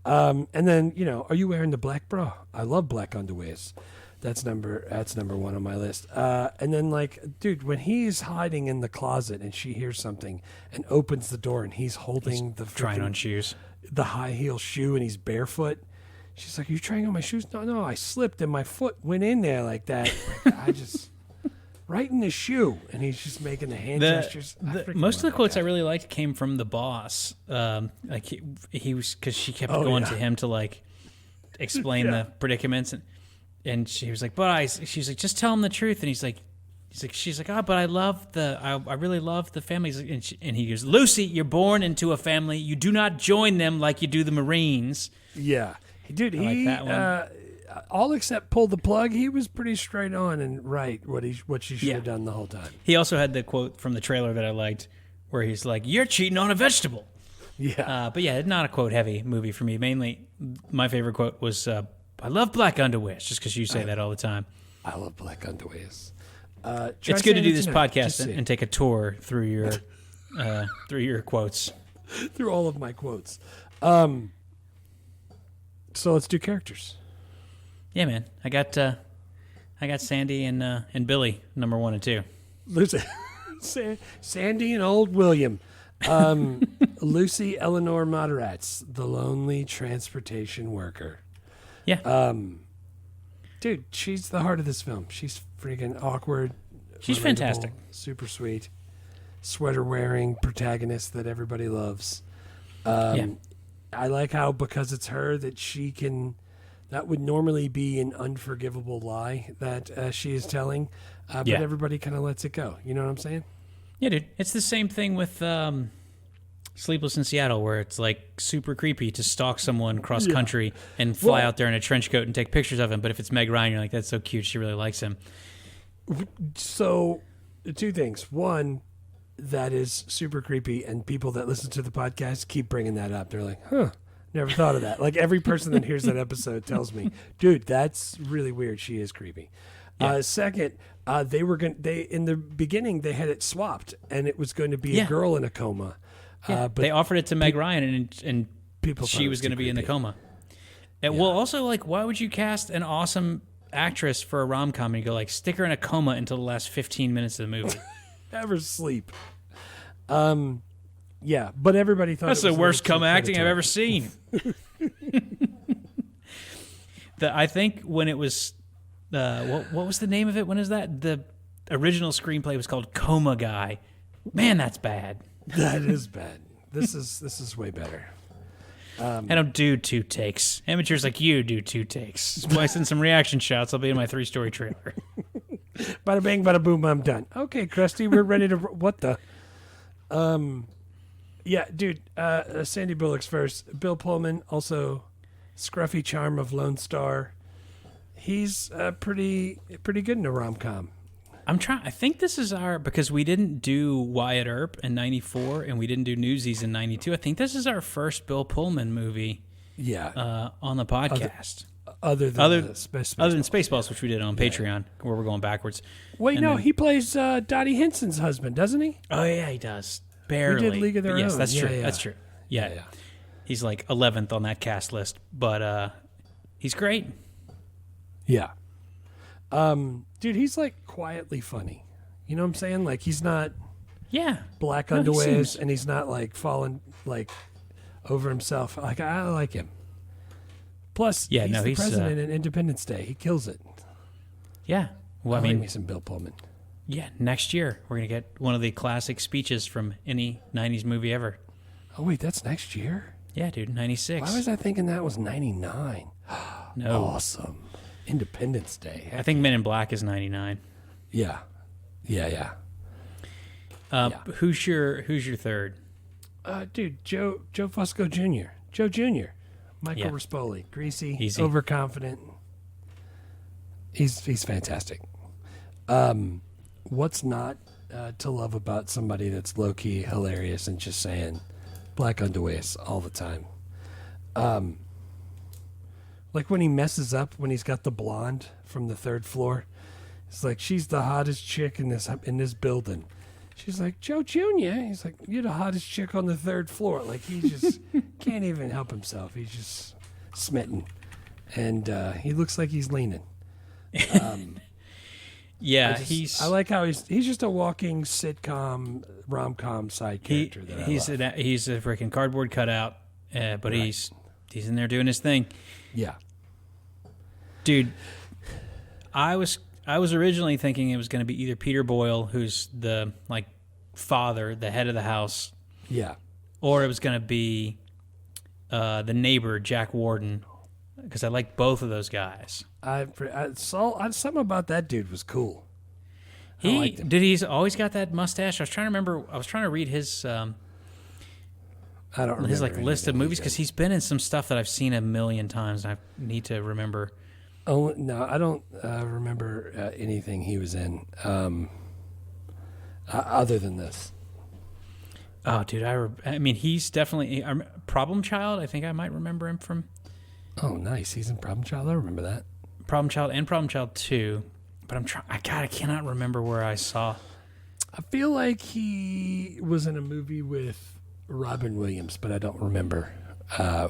Speaker 8: And then, are you wearing the black bra? I love black underwears. That's number one on my list. And then, like, dude, when he's hiding in the closet and she hears something and opens the door and he's holding
Speaker 2: trying on shoes,
Speaker 8: the high heel shoe, and he's barefoot. She's like, "Are you trying on my shoes?" No, I slipped and my foot went in there like that. I just right in the shoe, and he's just making the hand gestures.
Speaker 2: Most of the quotes I really liked came from the boss. Like he was because she kept going to him to like explain the predicaments and she was like, she's like, just tell him the truth. And she's like, oh, but I really love the families. And he goes, Lucy, you're born into a family. You do not join them like you do the Marines.
Speaker 8: Yeah. Dude,
Speaker 2: like that one.
Speaker 8: All except pull the plug, he was pretty straight on and right what she should have done the whole time.
Speaker 2: He also had the quote from the trailer that I liked where he's like, you're cheating on a vegetable.
Speaker 8: Yeah.
Speaker 2: But yeah, not a quote-heavy movie for me. Mainly, my favorite quote was, I love black underwears, just because you say that all the time.
Speaker 8: I love black underwears.
Speaker 2: It's good to do this podcast and take a tour through your quotes.
Speaker 8: Through all of my quotes. So let's do characters.
Speaker 2: Yeah, man. I got Sandy and Billy, number 1 and 2.
Speaker 8: Sandy and old William. Lucy Eleanor Moderatz, the lonely transportation worker.
Speaker 2: Yeah.
Speaker 8: Dude, she's the heart of this film. She's freaking awkward,
Speaker 2: She's
Speaker 8: relatable,
Speaker 2: fantastic.
Speaker 8: super sweet, sweater wearing protagonist that everybody loves.
Speaker 2: Yeah.
Speaker 8: I like how because it's her that she can. That would normally be an unforgivable lie that she is telling, but
Speaker 2: Yeah.
Speaker 8: everybody kind of lets it go. You know what I'm saying?
Speaker 2: Yeah, dude. It's the same thing with Sleepless in Seattle, where it's like super creepy to stalk someone cross country and fly out there in a trench coat and take pictures of him. But if it's Meg Ryan, you're like, that's so cute. She really likes him.
Speaker 8: So, two things. One, that is super creepy, and people that listen to the podcast keep bringing that up. They're like, huh, never thought of that. Like every person that hears that episode tells me, dude, that's really weird. She is creepy.
Speaker 2: Yeah.
Speaker 8: Second, they in the beginning they had it swapped, and it was going to be
Speaker 2: Yeah.
Speaker 8: a girl in a coma. But
Speaker 2: They offered it to Meg Ryan, and
Speaker 8: people thought
Speaker 2: she
Speaker 8: it
Speaker 2: was
Speaker 8: too
Speaker 2: going to be in the
Speaker 8: creepy.
Speaker 2: coma. And well, also, like, why would you cast an awesome actress for a rom-com and you go, like, stick her in a coma until the last 15 minutes of the movie?
Speaker 8: Ever sleep. Yeah, but everybody thought
Speaker 2: That's
Speaker 8: it was
Speaker 2: the
Speaker 8: a
Speaker 2: worst
Speaker 8: little too
Speaker 2: coma acting I've
Speaker 8: predatory.
Speaker 2: ever seen. I think when it was, what was the name of it? When is that? The original screenplay was called Coma Guy. Man, that's bad.
Speaker 8: That is bad. This is way better.
Speaker 2: I don't do 2 takes. Amateurs like you do 2 takes. That's why I send some reaction shots. I'll be in my 3-story trailer.
Speaker 8: Bada bang, bada boom, I'm done. Okay, Krusty, we're ready to. What the? Yeah, dude. Sandy Bullock's first. Bill Pullman, also scruffy charm of Lone Star. He's pretty good in a rom com.
Speaker 2: I think this is because we didn't do Wyatt Earp in 94 and we didn't do Newsies in 92. I think this is our first Bill Pullman movie
Speaker 8: Yeah.
Speaker 2: on the podcast.
Speaker 8: Other than
Speaker 2: Other than
Speaker 8: Spaceballs.
Speaker 2: Spaceballs, which we did on Patreon, where we're going backwards.
Speaker 8: Wait,
Speaker 2: And
Speaker 8: no,
Speaker 2: then-
Speaker 8: he plays Dottie Henson's husband, doesn't he?
Speaker 2: Oh, yeah, he does. Barely.
Speaker 8: League of Their
Speaker 2: But yes,
Speaker 8: Own.
Speaker 2: that's
Speaker 8: Yeah,
Speaker 2: true.
Speaker 8: yeah.
Speaker 2: That's true. Yeah.
Speaker 8: Yeah.
Speaker 2: He's like 11th on that cast list, but he's great.
Speaker 8: Yeah. Dude, he's like quietly funny. You know what I'm saying? Like he's not
Speaker 2: Yeah.
Speaker 8: black
Speaker 2: No, he
Speaker 8: underwears
Speaker 2: seems-
Speaker 8: and he's not like falling like over himself. Like I like him. Plus,
Speaker 2: Yeah,
Speaker 8: he's
Speaker 2: no,
Speaker 8: the
Speaker 2: he's,
Speaker 8: president in Independence Day. He kills it.
Speaker 2: Yeah. Well,
Speaker 8: I
Speaker 2: I
Speaker 8: like
Speaker 2: mean,
Speaker 8: me some Bill Pullman.
Speaker 2: yeah, next year we're going to get one of the classic speeches from any 90s movie ever.
Speaker 8: Oh wait, that's next year?
Speaker 2: Yeah, dude, 96.
Speaker 8: Why was I thinking that was 99?
Speaker 2: No.
Speaker 8: Awesome. Independence Day.
Speaker 2: I think Men in Black is 99.
Speaker 8: Yeah. Yeah.
Speaker 2: Who's your third?
Speaker 8: Dude, Joe Fusco Jr. Joe Jr. Michael
Speaker 2: Yeah.
Speaker 8: Rispoli. Greasy.
Speaker 2: Easy.
Speaker 8: Overconfident. He's fantastic. What's not to love about somebody that's low-key hilarious and just saying black underwears all the time? Like when he messes up when he's got the blonde from the third floor. It's like, she's the hottest chick in this building. She's like, Joe Jr. He's like, you're the hottest chick on the third floor. Like he just can't even help himself. He's just smitten. And he looks like he's leaning.
Speaker 2: Yeah,
Speaker 8: I like how he's just a walking sitcom, rom-com side character that
Speaker 2: he's
Speaker 8: I love.
Speaker 2: he's a freaking cardboard cutout, but he's in there doing his thing.
Speaker 8: Yeah.
Speaker 2: Dude, I was originally thinking it was going to be either Peter Boyle, who's the like father, the head of the house,
Speaker 8: Yeah.
Speaker 2: or it was going to be the neighbor, Jack Warden, because I like both of those guys.
Speaker 8: I saw something about that dude was cool. I liked him.
Speaker 2: He's always got that mustache. I was trying to read his
Speaker 8: I don't remember
Speaker 2: his like list of
Speaker 8: anything
Speaker 2: movies
Speaker 8: he
Speaker 2: because
Speaker 8: did.
Speaker 2: he's been in some stuff that I've seen a million times, and I need to remember.
Speaker 8: Oh no, I don't remember anything he was in other than this.
Speaker 2: Oh, dude, I mean, he's definitely Problem Child. I think I might remember him from
Speaker 8: Oh, nice. He's in Problem Child. I remember that.
Speaker 2: Problem Child and Problem Child 2. But I cannot remember where I saw.
Speaker 8: I feel like he was in a movie with Robin Williams, but I don't remember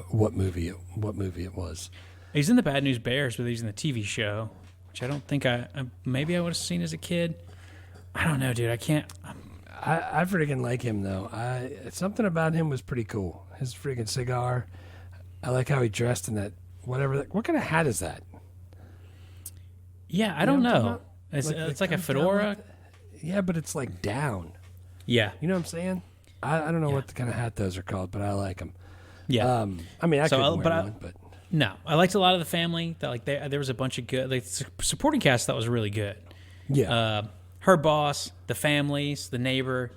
Speaker 8: what movie it was.
Speaker 2: He's in the Bad News Bears, but he's in the TV show, which I don't think maybe I would have seen as a kid. I don't know, dude. I can't.
Speaker 8: I freaking like him though. Something about him was pretty cool. His freaking cigar. I like how he dressed in that whatever. What kind of hat is that?
Speaker 2: Yeah, I don't
Speaker 8: know what I'm
Speaker 2: know.
Speaker 8: talking about?
Speaker 2: It's
Speaker 8: Like,
Speaker 2: like
Speaker 8: it
Speaker 2: a
Speaker 8: comes down
Speaker 2: fedora.
Speaker 8: like that? Yeah, but it's like down.
Speaker 2: Yeah.
Speaker 8: You know what I'm saying? I don't know what the kind of hat those are called, but I like them.
Speaker 2: Yeah.
Speaker 8: I mean, I
Speaker 2: So,
Speaker 8: couldn't
Speaker 2: but
Speaker 8: wear
Speaker 2: I-
Speaker 8: one, but
Speaker 2: No, I liked a lot of the family. That there was a bunch of good supporting cast that was really good.
Speaker 8: yeah.
Speaker 2: Her boss, the families, the neighbor,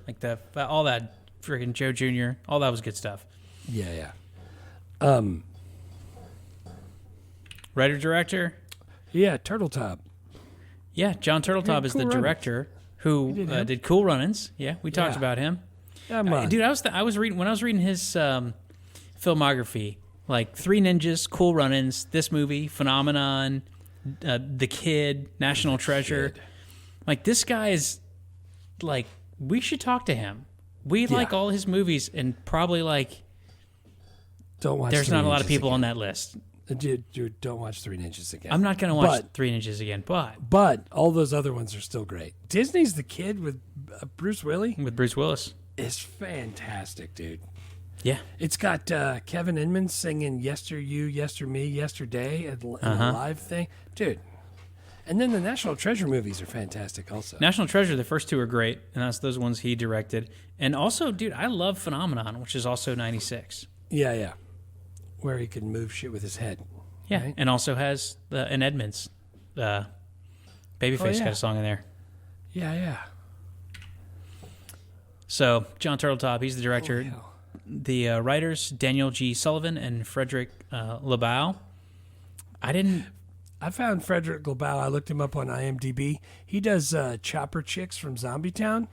Speaker 2: all that freaking Joe Jr. All that was good stuff.
Speaker 8: Yeah.
Speaker 2: Writer director,
Speaker 8: Yeah, Turtle Top.
Speaker 2: yeah, John Turteltaub is
Speaker 8: Cool
Speaker 2: the
Speaker 8: Runnings.
Speaker 2: director who
Speaker 8: did him?
Speaker 2: did Cool Runnings. Yeah, we talked
Speaker 8: Yeah.
Speaker 2: about him.
Speaker 8: Come on.
Speaker 2: Dude, I was reading when I was reading his filmography, like Three Ninjas, Cool Runnings, this movie, Phenomenon, The Kid, National Treasure. Like this guy is like we should talk to him. We like all his movies and probably like
Speaker 8: Don't watch
Speaker 2: there's
Speaker 8: Three
Speaker 2: not a lot of
Speaker 8: Ninjas
Speaker 2: people
Speaker 8: again.
Speaker 2: on that list.
Speaker 8: Dude, don't watch Three Ninjas again.
Speaker 2: I'm not going to watch
Speaker 8: But-
Speaker 2: Three Ninjas again, but
Speaker 8: But all those other ones are still great. Disney's The Kid with Bruce Willis
Speaker 2: with Bruce Willis.
Speaker 8: is fantastic, dude.
Speaker 2: Yeah.
Speaker 8: It's got Kevin Inman singing "Yester You, Yester Me, Yesterday" in a live thing, dude. And then the National Treasure movies are fantastic, also.
Speaker 2: National Treasure, the first two are great, and that's those ones he directed. And also, dude, I love Phenomenon, which is also 96.
Speaker 8: Yeah. Where he can move shit with his head.
Speaker 2: Yeah,
Speaker 8: Right.
Speaker 2: and also has an Edmonds. Babyface
Speaker 8: yeah.
Speaker 2: got a song in there.
Speaker 8: Yeah.
Speaker 2: So John Turteltaub, he's the director.
Speaker 8: hell.
Speaker 2: The writers, Daniel G. Sullivan and Frederick LeBau.
Speaker 8: I found Frederick LeBau. I looked him up on IMDb. He does Chopper Chicks from Zombie Town.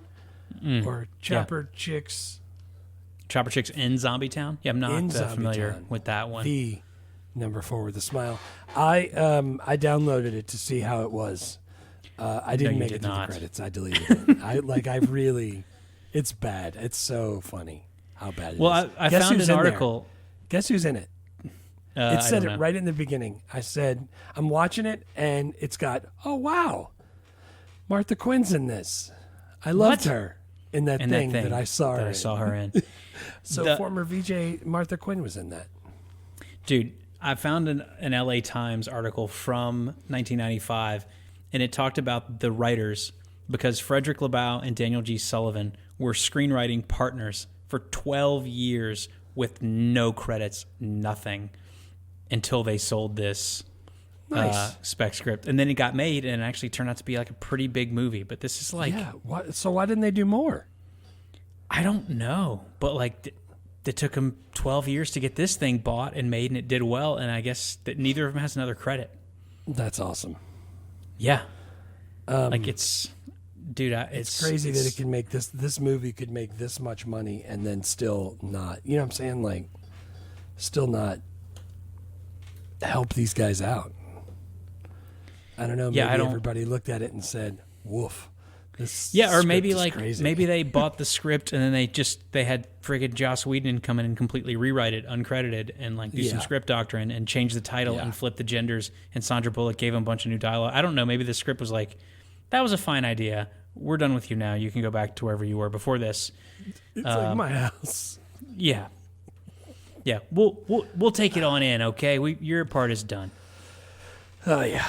Speaker 8: Or Chopper Chicks...
Speaker 2: Chopper Chicks in Zombie Town. Yeah, I'm
Speaker 8: In
Speaker 2: not
Speaker 8: Zombie
Speaker 2: familiar
Speaker 8: Town.
Speaker 2: with that one.
Speaker 8: The number 4 with a smile. I downloaded it to see how it was. I didn't
Speaker 2: you
Speaker 8: make
Speaker 2: did
Speaker 8: it to
Speaker 2: not.
Speaker 8: the credits. I deleted it. It's bad. It's so funny how bad it is.
Speaker 2: Well, I
Speaker 8: Guess
Speaker 2: found
Speaker 8: who's
Speaker 2: an
Speaker 8: in there?
Speaker 2: article.
Speaker 8: Guess who's in it? It
Speaker 2: I
Speaker 8: said
Speaker 2: don't
Speaker 8: it
Speaker 2: know.
Speaker 8: right in the beginning. I said, I'm watching it, and it's got, oh, wow, Martha Quinn's in this. I loved
Speaker 2: What?
Speaker 8: her in that
Speaker 2: In
Speaker 8: thing
Speaker 2: that thing
Speaker 8: that I saw her
Speaker 2: that I
Speaker 8: in.
Speaker 2: saw her in.
Speaker 8: So
Speaker 2: The-
Speaker 8: former VJ Martha Quinn was in that.
Speaker 2: Dude, I found an LA Times article from 1995, and it talked about the writers because Frederick LeBau and Daniel G. Sullivan were screenwriting partners for 12 years with no credits, nothing, until they sold this
Speaker 8: Nice.
Speaker 2: spec script. And then it got made, and it actually turned out to be like a pretty big movie. But this is like,
Speaker 8: Yeah. So why didn't they do more?
Speaker 2: I don't know, but like it took them 12 years to get this thing bought and made, and it did well. And I guess that neither of them has another credit.
Speaker 8: That's awesome.
Speaker 2: Yeah, like it's, dude,
Speaker 8: It's crazy that it can make this movie could make this much money and then still not, you know what I'm saying? Like, still not help these guys out. I don't know. Maybe
Speaker 2: Yeah, I don't-
Speaker 8: everybody looked at it and said, woof. This
Speaker 2: Yeah, or
Speaker 8: script
Speaker 2: maybe
Speaker 8: is
Speaker 2: like
Speaker 8: crazy.
Speaker 2: maybe they bought the script and then they had friggin' Joss Whedon come in and completely rewrite it uncredited and like do some
Speaker 8: Yeah.
Speaker 2: script doctrine and change the title
Speaker 8: Yeah.
Speaker 2: and flip the genders, and Sandra Bullock gave him a bunch of new dialogue. I don't know, maybe the script was like, that was a fine idea. We're done with you now. You can go back to wherever you were before this.
Speaker 8: It's like my house.
Speaker 2: Yeah. Yeah, we'll take it on in, okay? Your part is done.
Speaker 8: Oh yeah.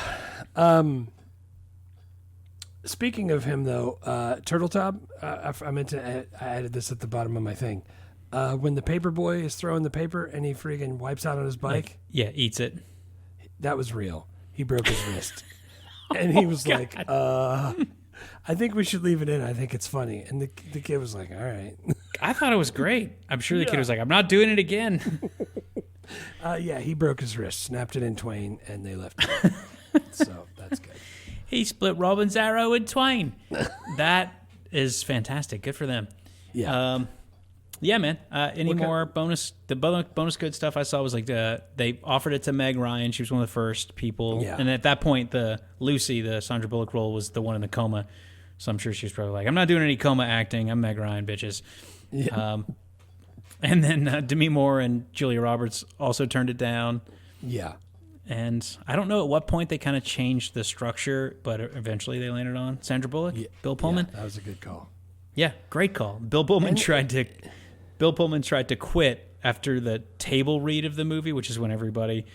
Speaker 8: Speaking of him though, Turteltaub, I meant to I added this at the bottom of my thing. When the paper boy is throwing the paper and he friggin' wipes out on his bike,
Speaker 2: Yeah, eats it.
Speaker 8: that was real. He broke his wrist. And he was like, I think we should leave it in. I think it's funny. And the kid was like, all right.
Speaker 2: I thought it was great. I'm sure the kid was like, I'm not doing it again.
Speaker 8: Yeah, he broke his wrist, snapped it in twain, and they left it. So that's good.
Speaker 2: He split Robin's arrow in twain. That is fantastic. Good for them.
Speaker 8: Yeah.
Speaker 2: Yeah, man. Any more bonus? The bonus good stuff I saw was like they offered it to Meg Ryan. She was one of the first people.
Speaker 8: Yeah.
Speaker 2: And at that point, the Lucy, the Sandra Bullock role, was the one in the coma. So I'm sure she was probably like, I'm not doing any coma acting. I'm Meg Ryan, bitches.
Speaker 8: Yeah.
Speaker 2: And then Demi Moore and Julia Roberts also turned it down.
Speaker 8: Yeah.
Speaker 2: And I don't know at what point they kind of changed the structure, but eventually they landed on Sandra Bullock, Bill Pullman.
Speaker 8: Yeah, that was a good call.
Speaker 2: Yeah, great call. Bill Pullman tried to quit after the table read of the movie, which is when everybody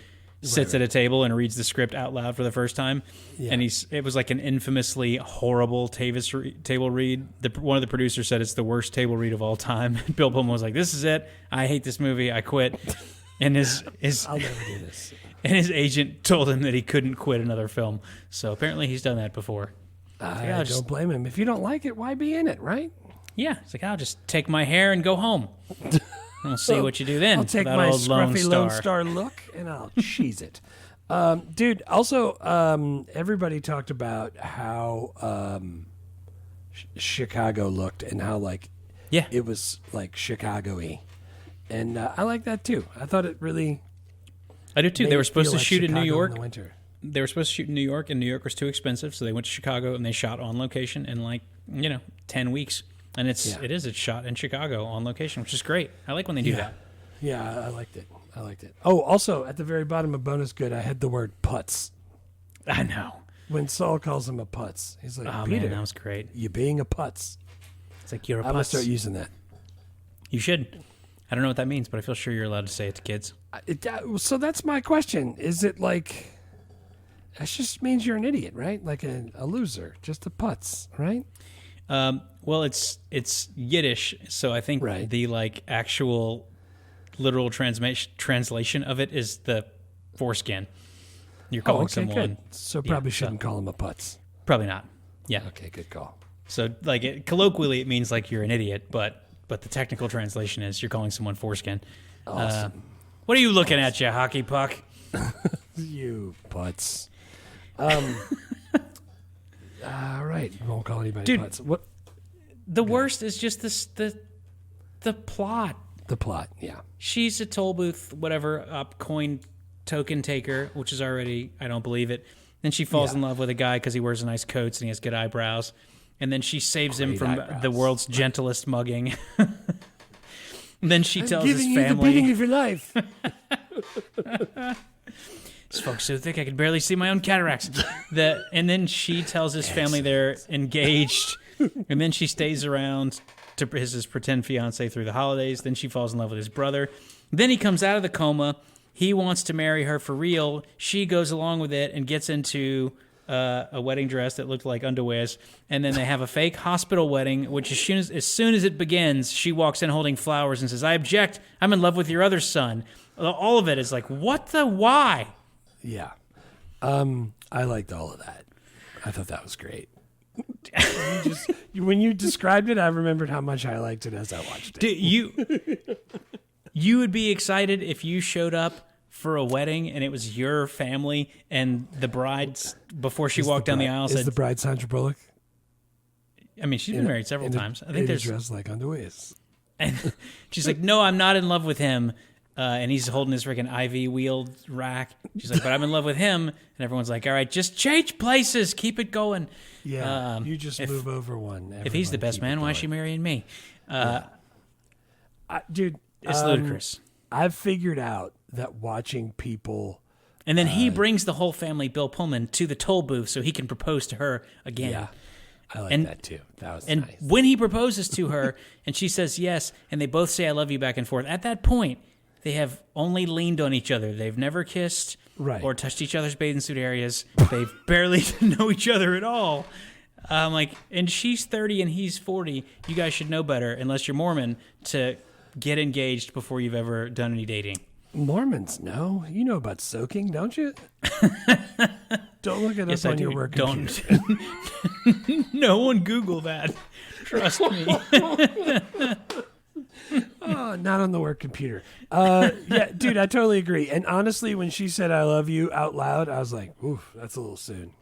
Speaker 2: sits at a table and reads the script out loud for the first time,
Speaker 8: Yeah.
Speaker 2: and it was like an infamously horrible table read. One of the producers said it's the worst table read of all time. Bill Pullman was like, "This is it. I hate this movie. I quit." And his
Speaker 8: I'll never do this.
Speaker 2: and his agent told him that he couldn't quit another film. So apparently he's done that before.
Speaker 8: I don't blame him. If you don't like it, why be in it, right?
Speaker 2: Yeah, it's like, I'll just take my hair and go home. We'll see what you do then.
Speaker 8: I'll take
Speaker 2: with that
Speaker 8: my
Speaker 2: old
Speaker 8: scruffy Lone Star look and I'll cheese it. Dude, also, everybody talked about how Chicago looked and how, like,
Speaker 2: Yeah.
Speaker 8: it was, like, Chicago-y. And I like that, too. I thought it really
Speaker 2: I do too.
Speaker 8: made
Speaker 2: They were
Speaker 8: it
Speaker 2: supposed
Speaker 8: feel
Speaker 2: to
Speaker 8: like
Speaker 2: shoot in New
Speaker 8: Chicago
Speaker 2: York.
Speaker 8: in the winter.
Speaker 2: They were supposed to shoot in New York, and New York was too expensive, so they went to Chicago and they shot on location in 10 weeks. And it's shot in Chicago on location, which is great. I like when they do that.
Speaker 8: Yeah, I liked it. Oh, also, at the very bottom of Bonus Good, I had the word putz.
Speaker 2: I know.
Speaker 8: When Saul calls him a putz, he's like,
Speaker 2: Oh
Speaker 8: Peter,
Speaker 2: man, that was great.
Speaker 8: you being a putz.
Speaker 2: It's like, you're a
Speaker 8: I'm going to
Speaker 2: putz.
Speaker 8: start using that.
Speaker 2: You should. I don't know what that means, but I feel sure you're allowed to say it to kids.
Speaker 8: So that's my question. Is it like, that just means you're an idiot, right? Like a loser, just a putz, right?
Speaker 2: Well, it's Yiddish, so I think
Speaker 8: Right.
Speaker 2: the actual literal translation of it is the foreskin. You're calling someone.
Speaker 8: good. So probably shouldn't call him a putz.
Speaker 2: Probably not. Yeah.
Speaker 8: Okay, good call.
Speaker 2: So colloquially, it means like you're an idiot, but the technical translation is you're calling someone foreskin.
Speaker 8: Awesome.
Speaker 2: What are you looking at, you hockey puck?
Speaker 8: You putz. All right, you won't call anybody
Speaker 2: Dude.
Speaker 8: putz. What?
Speaker 2: The worst is just the plot.
Speaker 8: The plot, yeah.
Speaker 2: She's a toll booth, whatever, coin token taker, which is already, I don't believe it. Then she falls in love with a guy because he wears nice coats and he has good eyebrows. And then she saves him
Speaker 8: Great
Speaker 2: from
Speaker 8: eyebrows.
Speaker 2: the world's gentlest mugging. Then she tells
Speaker 8: Giving
Speaker 2: his
Speaker 8: you the
Speaker 2: family,
Speaker 8: beating of your life.
Speaker 2: "This fog's so thick I can barely see my own cataracts." And then she tells his family they're engaged. And then she stays around to his pretend fiance through the holidays. Then she falls in love with his brother. Then he comes out of the coma. He wants to marry her for real. She goes along with it and gets into a wedding dress that looked like underwears. And then they have a fake hospital wedding, which as soon as it begins, she walks in holding flowers and says, "I object. I'm in love with your other son." All of it is like, what the why?
Speaker 8: Yeah. I liked all of that. I thought that was great. When you described it, I remembered how much I liked it as I watched it.
Speaker 2: Dude, you would be excited if you showed up for a wedding and it was your family and the bride, before she walked down the aisle,
Speaker 8: Is
Speaker 2: said,
Speaker 8: the bride Sandra Bullock?
Speaker 2: I mean, she's been married several times. I think there's,
Speaker 8: dressed like underwears.
Speaker 2: and she's like, "No, I'm not in love with him." And he's holding his freaking IV wheeled rack. She's like, "But I'm in love with him." And everyone's like, "All right, just change places. Keep it going."
Speaker 8: Yeah, you just
Speaker 2: if-
Speaker 8: move over one.
Speaker 2: If he's the
Speaker 8: Everyone
Speaker 2: best
Speaker 8: keep it
Speaker 2: man, why is
Speaker 8: going.
Speaker 2: she marrying me?
Speaker 8: Dude,
Speaker 2: It's ludicrous.
Speaker 8: I've figured out that watching people.
Speaker 2: And then he brings the whole family, Bill Pullman, to the toll booth so he can propose to her again.
Speaker 8: Yeah, I like
Speaker 2: And-
Speaker 8: that too. That was
Speaker 2: And
Speaker 8: nice.
Speaker 2: when he proposes to her and she says yes, and they both say "I love you" back and forth, at that point, they have only leaned on each other. They've never kissed
Speaker 8: Right.
Speaker 2: or touched each other's bathing suit areas. They barely know each other at all. And she's 30 and he's 40. You guys should know better, unless you're Mormon, to get engaged before you've ever done any dating.
Speaker 8: Mormons, no, you know about soaking, don't you? Don't look it
Speaker 2: Yes,
Speaker 8: up
Speaker 2: I
Speaker 8: on
Speaker 2: do.
Speaker 8: your work
Speaker 2: Don't.
Speaker 8: computer.
Speaker 2: No one Google that. Trust me.
Speaker 8: Oh, not on the work computer. Yeah, dude, I totally agree. And honestly, when she said "I love you" out loud, I was like, "Oof, that's a little soon."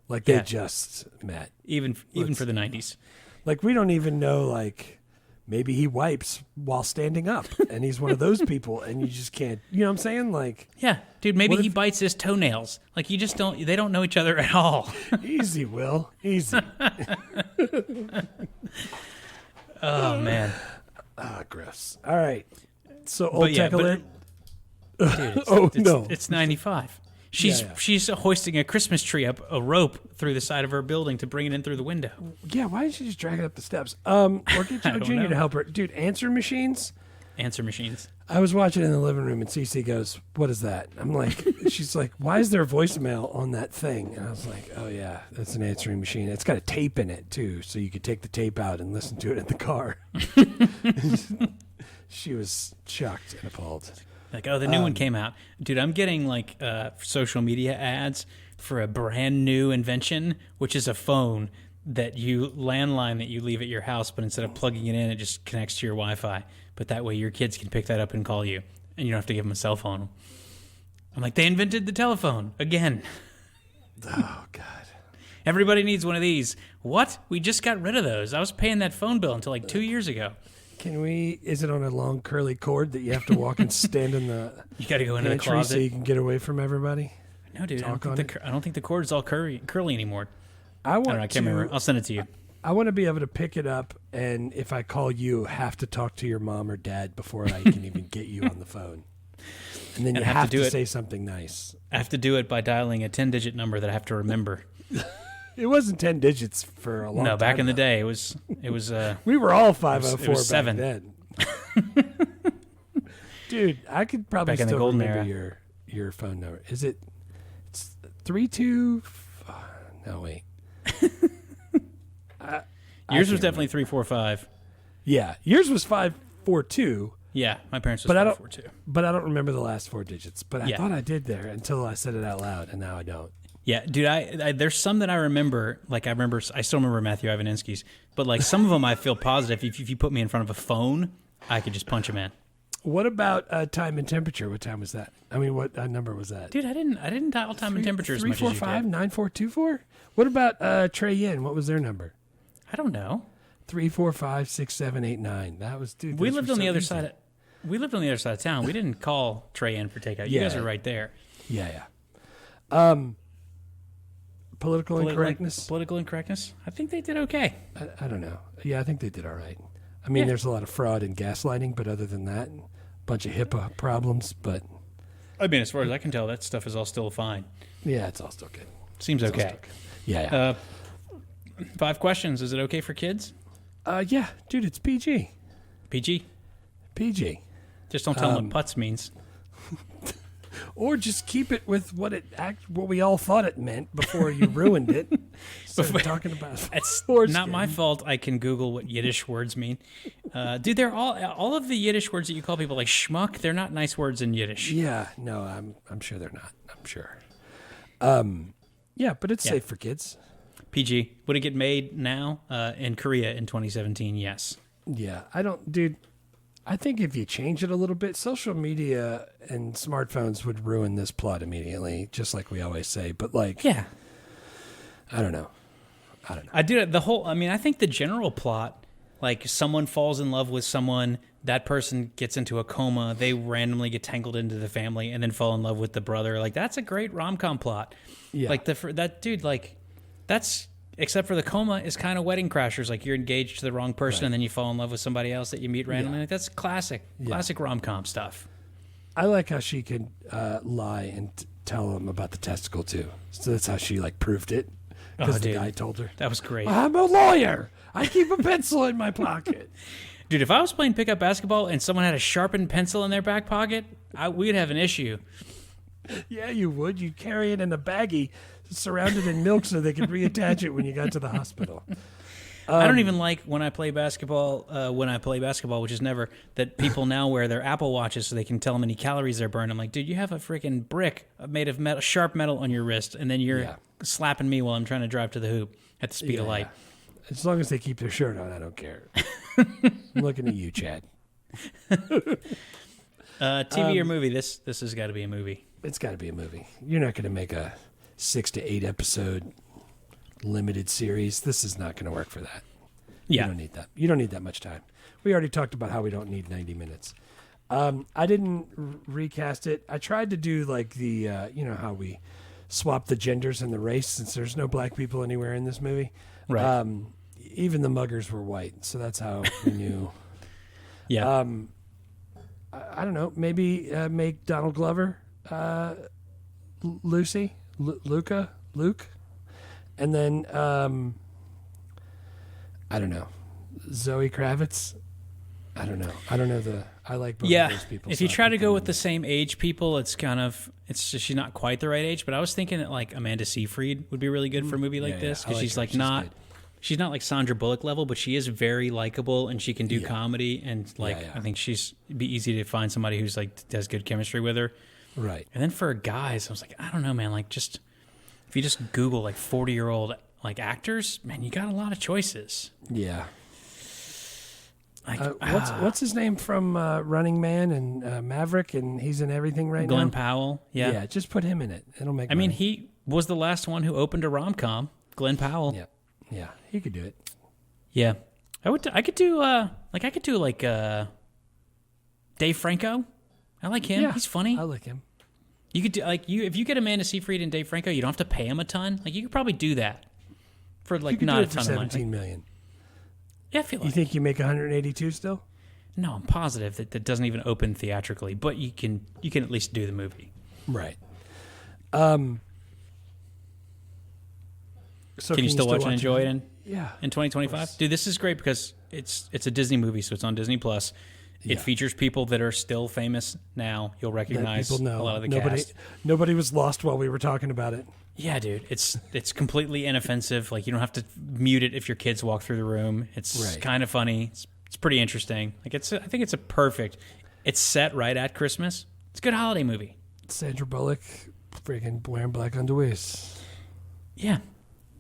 Speaker 8: Like they
Speaker 2: Yeah.
Speaker 8: just met.
Speaker 2: Even for the 90s.
Speaker 8: Like we don't even know. Like maybe he wipes while standing up, and he's one of those people, and you just can't. You know what I'm saying? Like
Speaker 2: Yeah, dude, maybe
Speaker 8: What
Speaker 2: he
Speaker 8: if-
Speaker 2: bites his toenails. Like, you just don't, they don't know each other at all.
Speaker 8: easy, Will, easy.
Speaker 2: Oh, man.
Speaker 8: Ah, gross. All right. So
Speaker 2: But
Speaker 8: old
Speaker 2: yeah,
Speaker 8: tech alert.
Speaker 2: Dude, it's,
Speaker 8: Oh, no.
Speaker 2: It's 95. She's
Speaker 8: Yeah.
Speaker 2: she's hoisting a Christmas tree up a rope through the side of her building to bring it in through the window.
Speaker 8: Yeah, why did she just drag it up the steps? Or get Joe
Speaker 2: don't
Speaker 8: Jr.
Speaker 2: know.
Speaker 8: to help her, dude. Answer machines.
Speaker 2: answer machines.
Speaker 8: I was watching in the living room, and Cece goes, "What is that?" I'm like, she's like, "Why is there a voicemail on that thing?" And I was like, "Oh yeah, that's an answering machine. It's got a tape in it too, so you could take the tape out and listen to it in the car." She was shocked and appalled.
Speaker 2: Like, oh, the new one came out. Dude, I'm getting like social media ads for a brand new invention, which is a phone landline that you leave at your house, but instead of plugging it in, it just connects to your Wi-Fi. But that way your kids can pick that up and call you, and you don't have to give them a cell phone. I'm like, they invented the telephone again.
Speaker 8: Oh, God.
Speaker 2: Everybody needs one of these. What? We just got rid of those. I was paying that phone bill until like 2 years ago.
Speaker 8: Is it on a long curly cord that you have to walk and stand in the
Speaker 2: You got to go into the
Speaker 8: pantry
Speaker 2: closet.
Speaker 8: so you can get away from everybody?
Speaker 2: No, dude, I
Speaker 8: Talk on
Speaker 2: don't think the cord is all curly anymore.
Speaker 8: I
Speaker 2: I
Speaker 8: want
Speaker 2: don't know, I can't remember. I'll send it to you.
Speaker 8: I want to be able to pick it up, and if I call you, have to talk to your mom or dad before I can even get you on the phone. And then you
Speaker 2: have to
Speaker 8: have
Speaker 2: do
Speaker 8: to
Speaker 2: it.
Speaker 8: say something nice.
Speaker 2: I have to do it by dialing a 10-digit number that I have to remember.
Speaker 8: It wasn't 10 digits for a long time.
Speaker 2: No, back in the
Speaker 8: though.
Speaker 2: day, it was.
Speaker 8: We were all 504
Speaker 2: it was
Speaker 8: back
Speaker 2: 7.
Speaker 8: then. Dude, I could probably
Speaker 2: Back in the
Speaker 8: still
Speaker 2: golden
Speaker 8: remember
Speaker 2: era.
Speaker 8: your phone number. Is it? It's 32. No, wait.
Speaker 2: Yours
Speaker 8: can't
Speaker 2: was definitely 345.
Speaker 8: Yeah, yours was 542.
Speaker 2: Yeah, my parents was
Speaker 8: But I don't-
Speaker 2: 542.
Speaker 8: But I don't remember the last 4 digits. But I
Speaker 2: Yeah.
Speaker 8: thought I did there until I said it out loud, and now I don't.
Speaker 2: Yeah, dude, I there's some that I remember. Like I still remember Matthew Ivaninski's, but like some of them I feel positive. If you put me in front of a phone, I could just punch him in.
Speaker 8: What about time and temperature? What time was that? I mean, what number was that?
Speaker 2: Dude, I didn't dial time and temperature as much as you
Speaker 8: 345
Speaker 2: did.
Speaker 8: 9424. What about Trey Yin? What was their number?
Speaker 2: I don't know.
Speaker 8: 345 6789. That was dude.
Speaker 2: We
Speaker 8: those
Speaker 2: lived
Speaker 8: were
Speaker 2: on the
Speaker 8: so
Speaker 2: other
Speaker 8: easy.
Speaker 2: side. We lived on the other side of town. We didn't call Trey in for takeout. You
Speaker 8: Yeah.
Speaker 2: guys are right there.
Speaker 8: Yeah. Political incorrectness.
Speaker 2: Political incorrectness. I think they did okay.
Speaker 8: I don't know. Yeah, I think they did all right. I mean,
Speaker 2: Yeah.
Speaker 8: there's a lot of fraud and gaslighting, but other than that, a bunch of HIPAA problems. But
Speaker 2: I mean, as far as I can tell, that stuff is all still fine.
Speaker 8: yeah, it's all still good.
Speaker 2: Seems
Speaker 8: It's all
Speaker 2: okay.
Speaker 8: still good. Yeah.
Speaker 2: 5 questions. Is it okay for kids?
Speaker 8: Yeah, dude, it's PG.
Speaker 2: PG.
Speaker 8: PG.
Speaker 2: Just don't tell them what putz means.
Speaker 8: Or just keep it with what we all thought it meant before you ruined it. Instead of talking about
Speaker 2: It's
Speaker 8: foreskin.
Speaker 2: not my fault. I can Google what Yiddish words mean. Dude, they're all of the Yiddish words that you call people like schmuck. They're not nice words in Yiddish.
Speaker 8: Yeah, no, I'm sure they're not. I'm sure. Yeah, but it's
Speaker 2: Yeah.
Speaker 8: safe for kids.
Speaker 2: PG. Would it get made now in Korea in 2017? Yes.
Speaker 8: Yeah, dude. I think if you change it a little bit, social media and smartphones would ruin this plot immediately, just like we always say. But like,
Speaker 2: Yeah.
Speaker 8: I don't know.
Speaker 2: I do the whole. I mean, I think the general plot, like someone falls in love with someone, that person gets into a coma, they randomly get tangled into the family, and then fall in love with the brother. Like that's a great rom-com plot.
Speaker 8: Yeah.
Speaker 2: Like that dude. Like that's except for the coma is kind of Wedding Crashers. Like you're engaged to the wrong person, and then you fall in love with somebody else that you meet randomly.
Speaker 8: Yeah.
Speaker 2: Like that's classic rom-com stuff.
Speaker 8: I like how she could lie and tell him about the testicle too. So that's how she like proved it because the
Speaker 2: dude.
Speaker 8: guy told her.
Speaker 2: That was great.
Speaker 8: I'm a lawyer. I keep a pencil in my pocket.
Speaker 2: Dude, if I was playing pickup basketball and someone had a sharpened pencil in their back pocket, we'd have an issue.
Speaker 8: Yeah, you would. You'd carry it in a baggie surrounded in milk so they could reattach it when you got to the hospital.
Speaker 2: I don't even like when I play basketball, which is never, that people now wear their Apple Watches so they can tell how many calories they're burning. I'm like, dude, you have a freaking brick made of metal, sharp metal on your wrist, and then you're slapping me while I'm trying to drive to the hoop at the speed of light.
Speaker 8: As long as they keep their shirt on, I don't care. I'm looking at you, Chad.
Speaker 2: TV or movie? This has got to be a movie.
Speaker 8: It's got to be a movie. You're not going to make a 6 to 8 episode limited series. This is not going to work for that.
Speaker 2: Yeah.
Speaker 8: You don't need that. You don't need that much time. We already talked about how we don't need 90 minutes. I didn't recast it. I tried to do like the, you know, how we swap the genders and the race since there's no black people anywhere in this movie.
Speaker 2: Right.
Speaker 8: Even the muggers were white. So that's how we knew.
Speaker 2: Yeah.
Speaker 8: I don't know. Maybe make Donald Glover Luke, and then I don't know, Zoe Kravitz. I don't know. I like both
Speaker 2: Yeah,
Speaker 8: of those people.
Speaker 2: if
Speaker 8: so
Speaker 2: you
Speaker 8: I
Speaker 2: try to
Speaker 8: think
Speaker 2: go
Speaker 8: I'm-
Speaker 2: with the same age people, it's just she's not quite the right age. But I was thinking that like Amanda Seyfried would be really good for a movie like
Speaker 8: Yeah,
Speaker 2: this
Speaker 8: yeah, I
Speaker 2: because
Speaker 8: like
Speaker 2: she's
Speaker 8: her.
Speaker 2: like
Speaker 8: She's
Speaker 2: not.
Speaker 8: good.
Speaker 2: She's not like Sandra Bullock level, but she is very likable and she can do comedy. And like,
Speaker 8: Yeah.
Speaker 2: I think it'd be easy to find somebody who's like has good chemistry with her.
Speaker 8: Right.
Speaker 2: And then for guys, I was like, I don't know, man. Like, just if you just Google like 40-year-old like actors, man, you got a lot of choices.
Speaker 8: Yeah.
Speaker 2: Like,
Speaker 8: What's his name from Running Man and Maverick, and he's in everything right now.
Speaker 2: Glenn Powell?
Speaker 8: Yeah, just put him in it. It'll make.
Speaker 2: I mean,
Speaker 8: money.
Speaker 2: he was the last one who opened a rom-com. Glenn Powell.
Speaker 8: Yeah, he could do it.
Speaker 2: Yeah. I could do Dave Franco. I like him.
Speaker 8: Yeah,
Speaker 2: He's funny.
Speaker 8: I like him.
Speaker 2: You could do if you get Amanda Seyfried and Dave Franco, you don't have to pay him a ton. Like you could probably do that for
Speaker 8: You
Speaker 2: like
Speaker 8: could
Speaker 2: not
Speaker 8: do
Speaker 2: a
Speaker 8: it for
Speaker 2: ton of money.
Speaker 8: 17 million.
Speaker 2: Yeah, I feel
Speaker 8: You
Speaker 2: like.
Speaker 8: think you make 182 still?
Speaker 2: No, I'm positive that doesn't even open theatrically, but you can at least do the movie.
Speaker 8: Right. So
Speaker 2: Can you still watch and enjoy it in
Speaker 8: Yeah.
Speaker 2: 2025? Dude, this is great because it's a Disney movie, so it's on Disney Plus. It features people that are still famous now. You'll
Speaker 8: That
Speaker 2: recognize
Speaker 8: people know.
Speaker 2: a lot of the
Speaker 8: nobody,
Speaker 2: cast.
Speaker 8: Nobody was lost while we were talking about it.
Speaker 2: Yeah, dude, it's completely inoffensive. Like you don't have to mute it if your kids walk through the room. It's
Speaker 8: Right.
Speaker 2: kind of funny. It's pretty interesting. Like I think it's a perfect. It's set right at Christmas. It's a good holiday movie.
Speaker 8: Sandra Bullock, freaking wearing black underwears.
Speaker 2: Yeah,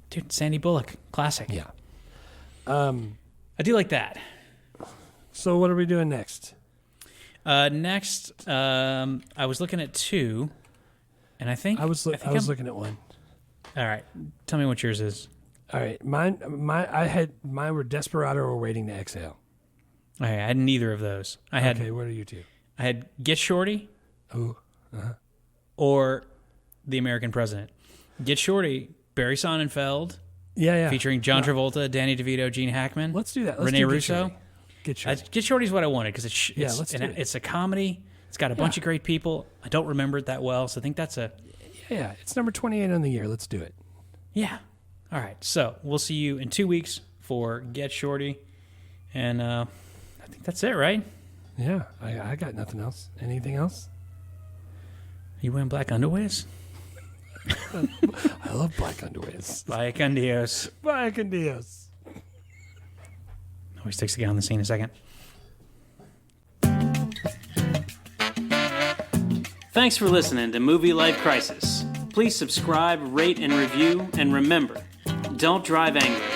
Speaker 2: dude, Sandy Bullock, classic.
Speaker 8: Yeah.
Speaker 2: I do like that.
Speaker 8: So what are we doing next?
Speaker 2: Next, I was looking at two, and I think
Speaker 8: I was
Speaker 2: think I'm-
Speaker 8: looking at one.
Speaker 2: All right, tell me what yours is.
Speaker 8: All right, mine were Desperado or Waiting to Exhale.
Speaker 2: Okay, I had neither of those.
Speaker 8: Okay, what are you two?
Speaker 2: I had Get Shorty
Speaker 8: Oh,
Speaker 2: or The American President. Get Shorty, Barry Sonnenfeld,
Speaker 8: yeah.
Speaker 2: featuring John Travolta, Danny DeVito, Gene Hackman.
Speaker 8: Let's do that. Let's
Speaker 2: Renee
Speaker 8: do Get
Speaker 2: Russo.
Speaker 8: Shorty. Get Shorty.
Speaker 2: Get Shorty's what I wanted because
Speaker 8: let's do it.
Speaker 2: it's a comedy. It's got a bunch of great people. I don't remember it that well, so I think that's
Speaker 8: Yeah, it's number 28 on the year. Let's do it.
Speaker 2: yeah. All right, so we'll see you in 2 weeks for Get Shorty, and I think that's it, right?
Speaker 8: Yeah, I got nothing else. Anything else?
Speaker 2: You wearing black underwears?
Speaker 8: I love black underwears.
Speaker 2: Bye, con Dios.
Speaker 8: Bye, con Dios.
Speaker 2: Always takes to get on the scene in a second.
Speaker 1: Thanks for listening to Movie Life Crisis. Please subscribe, rate, and review, and remember, don't drive angry.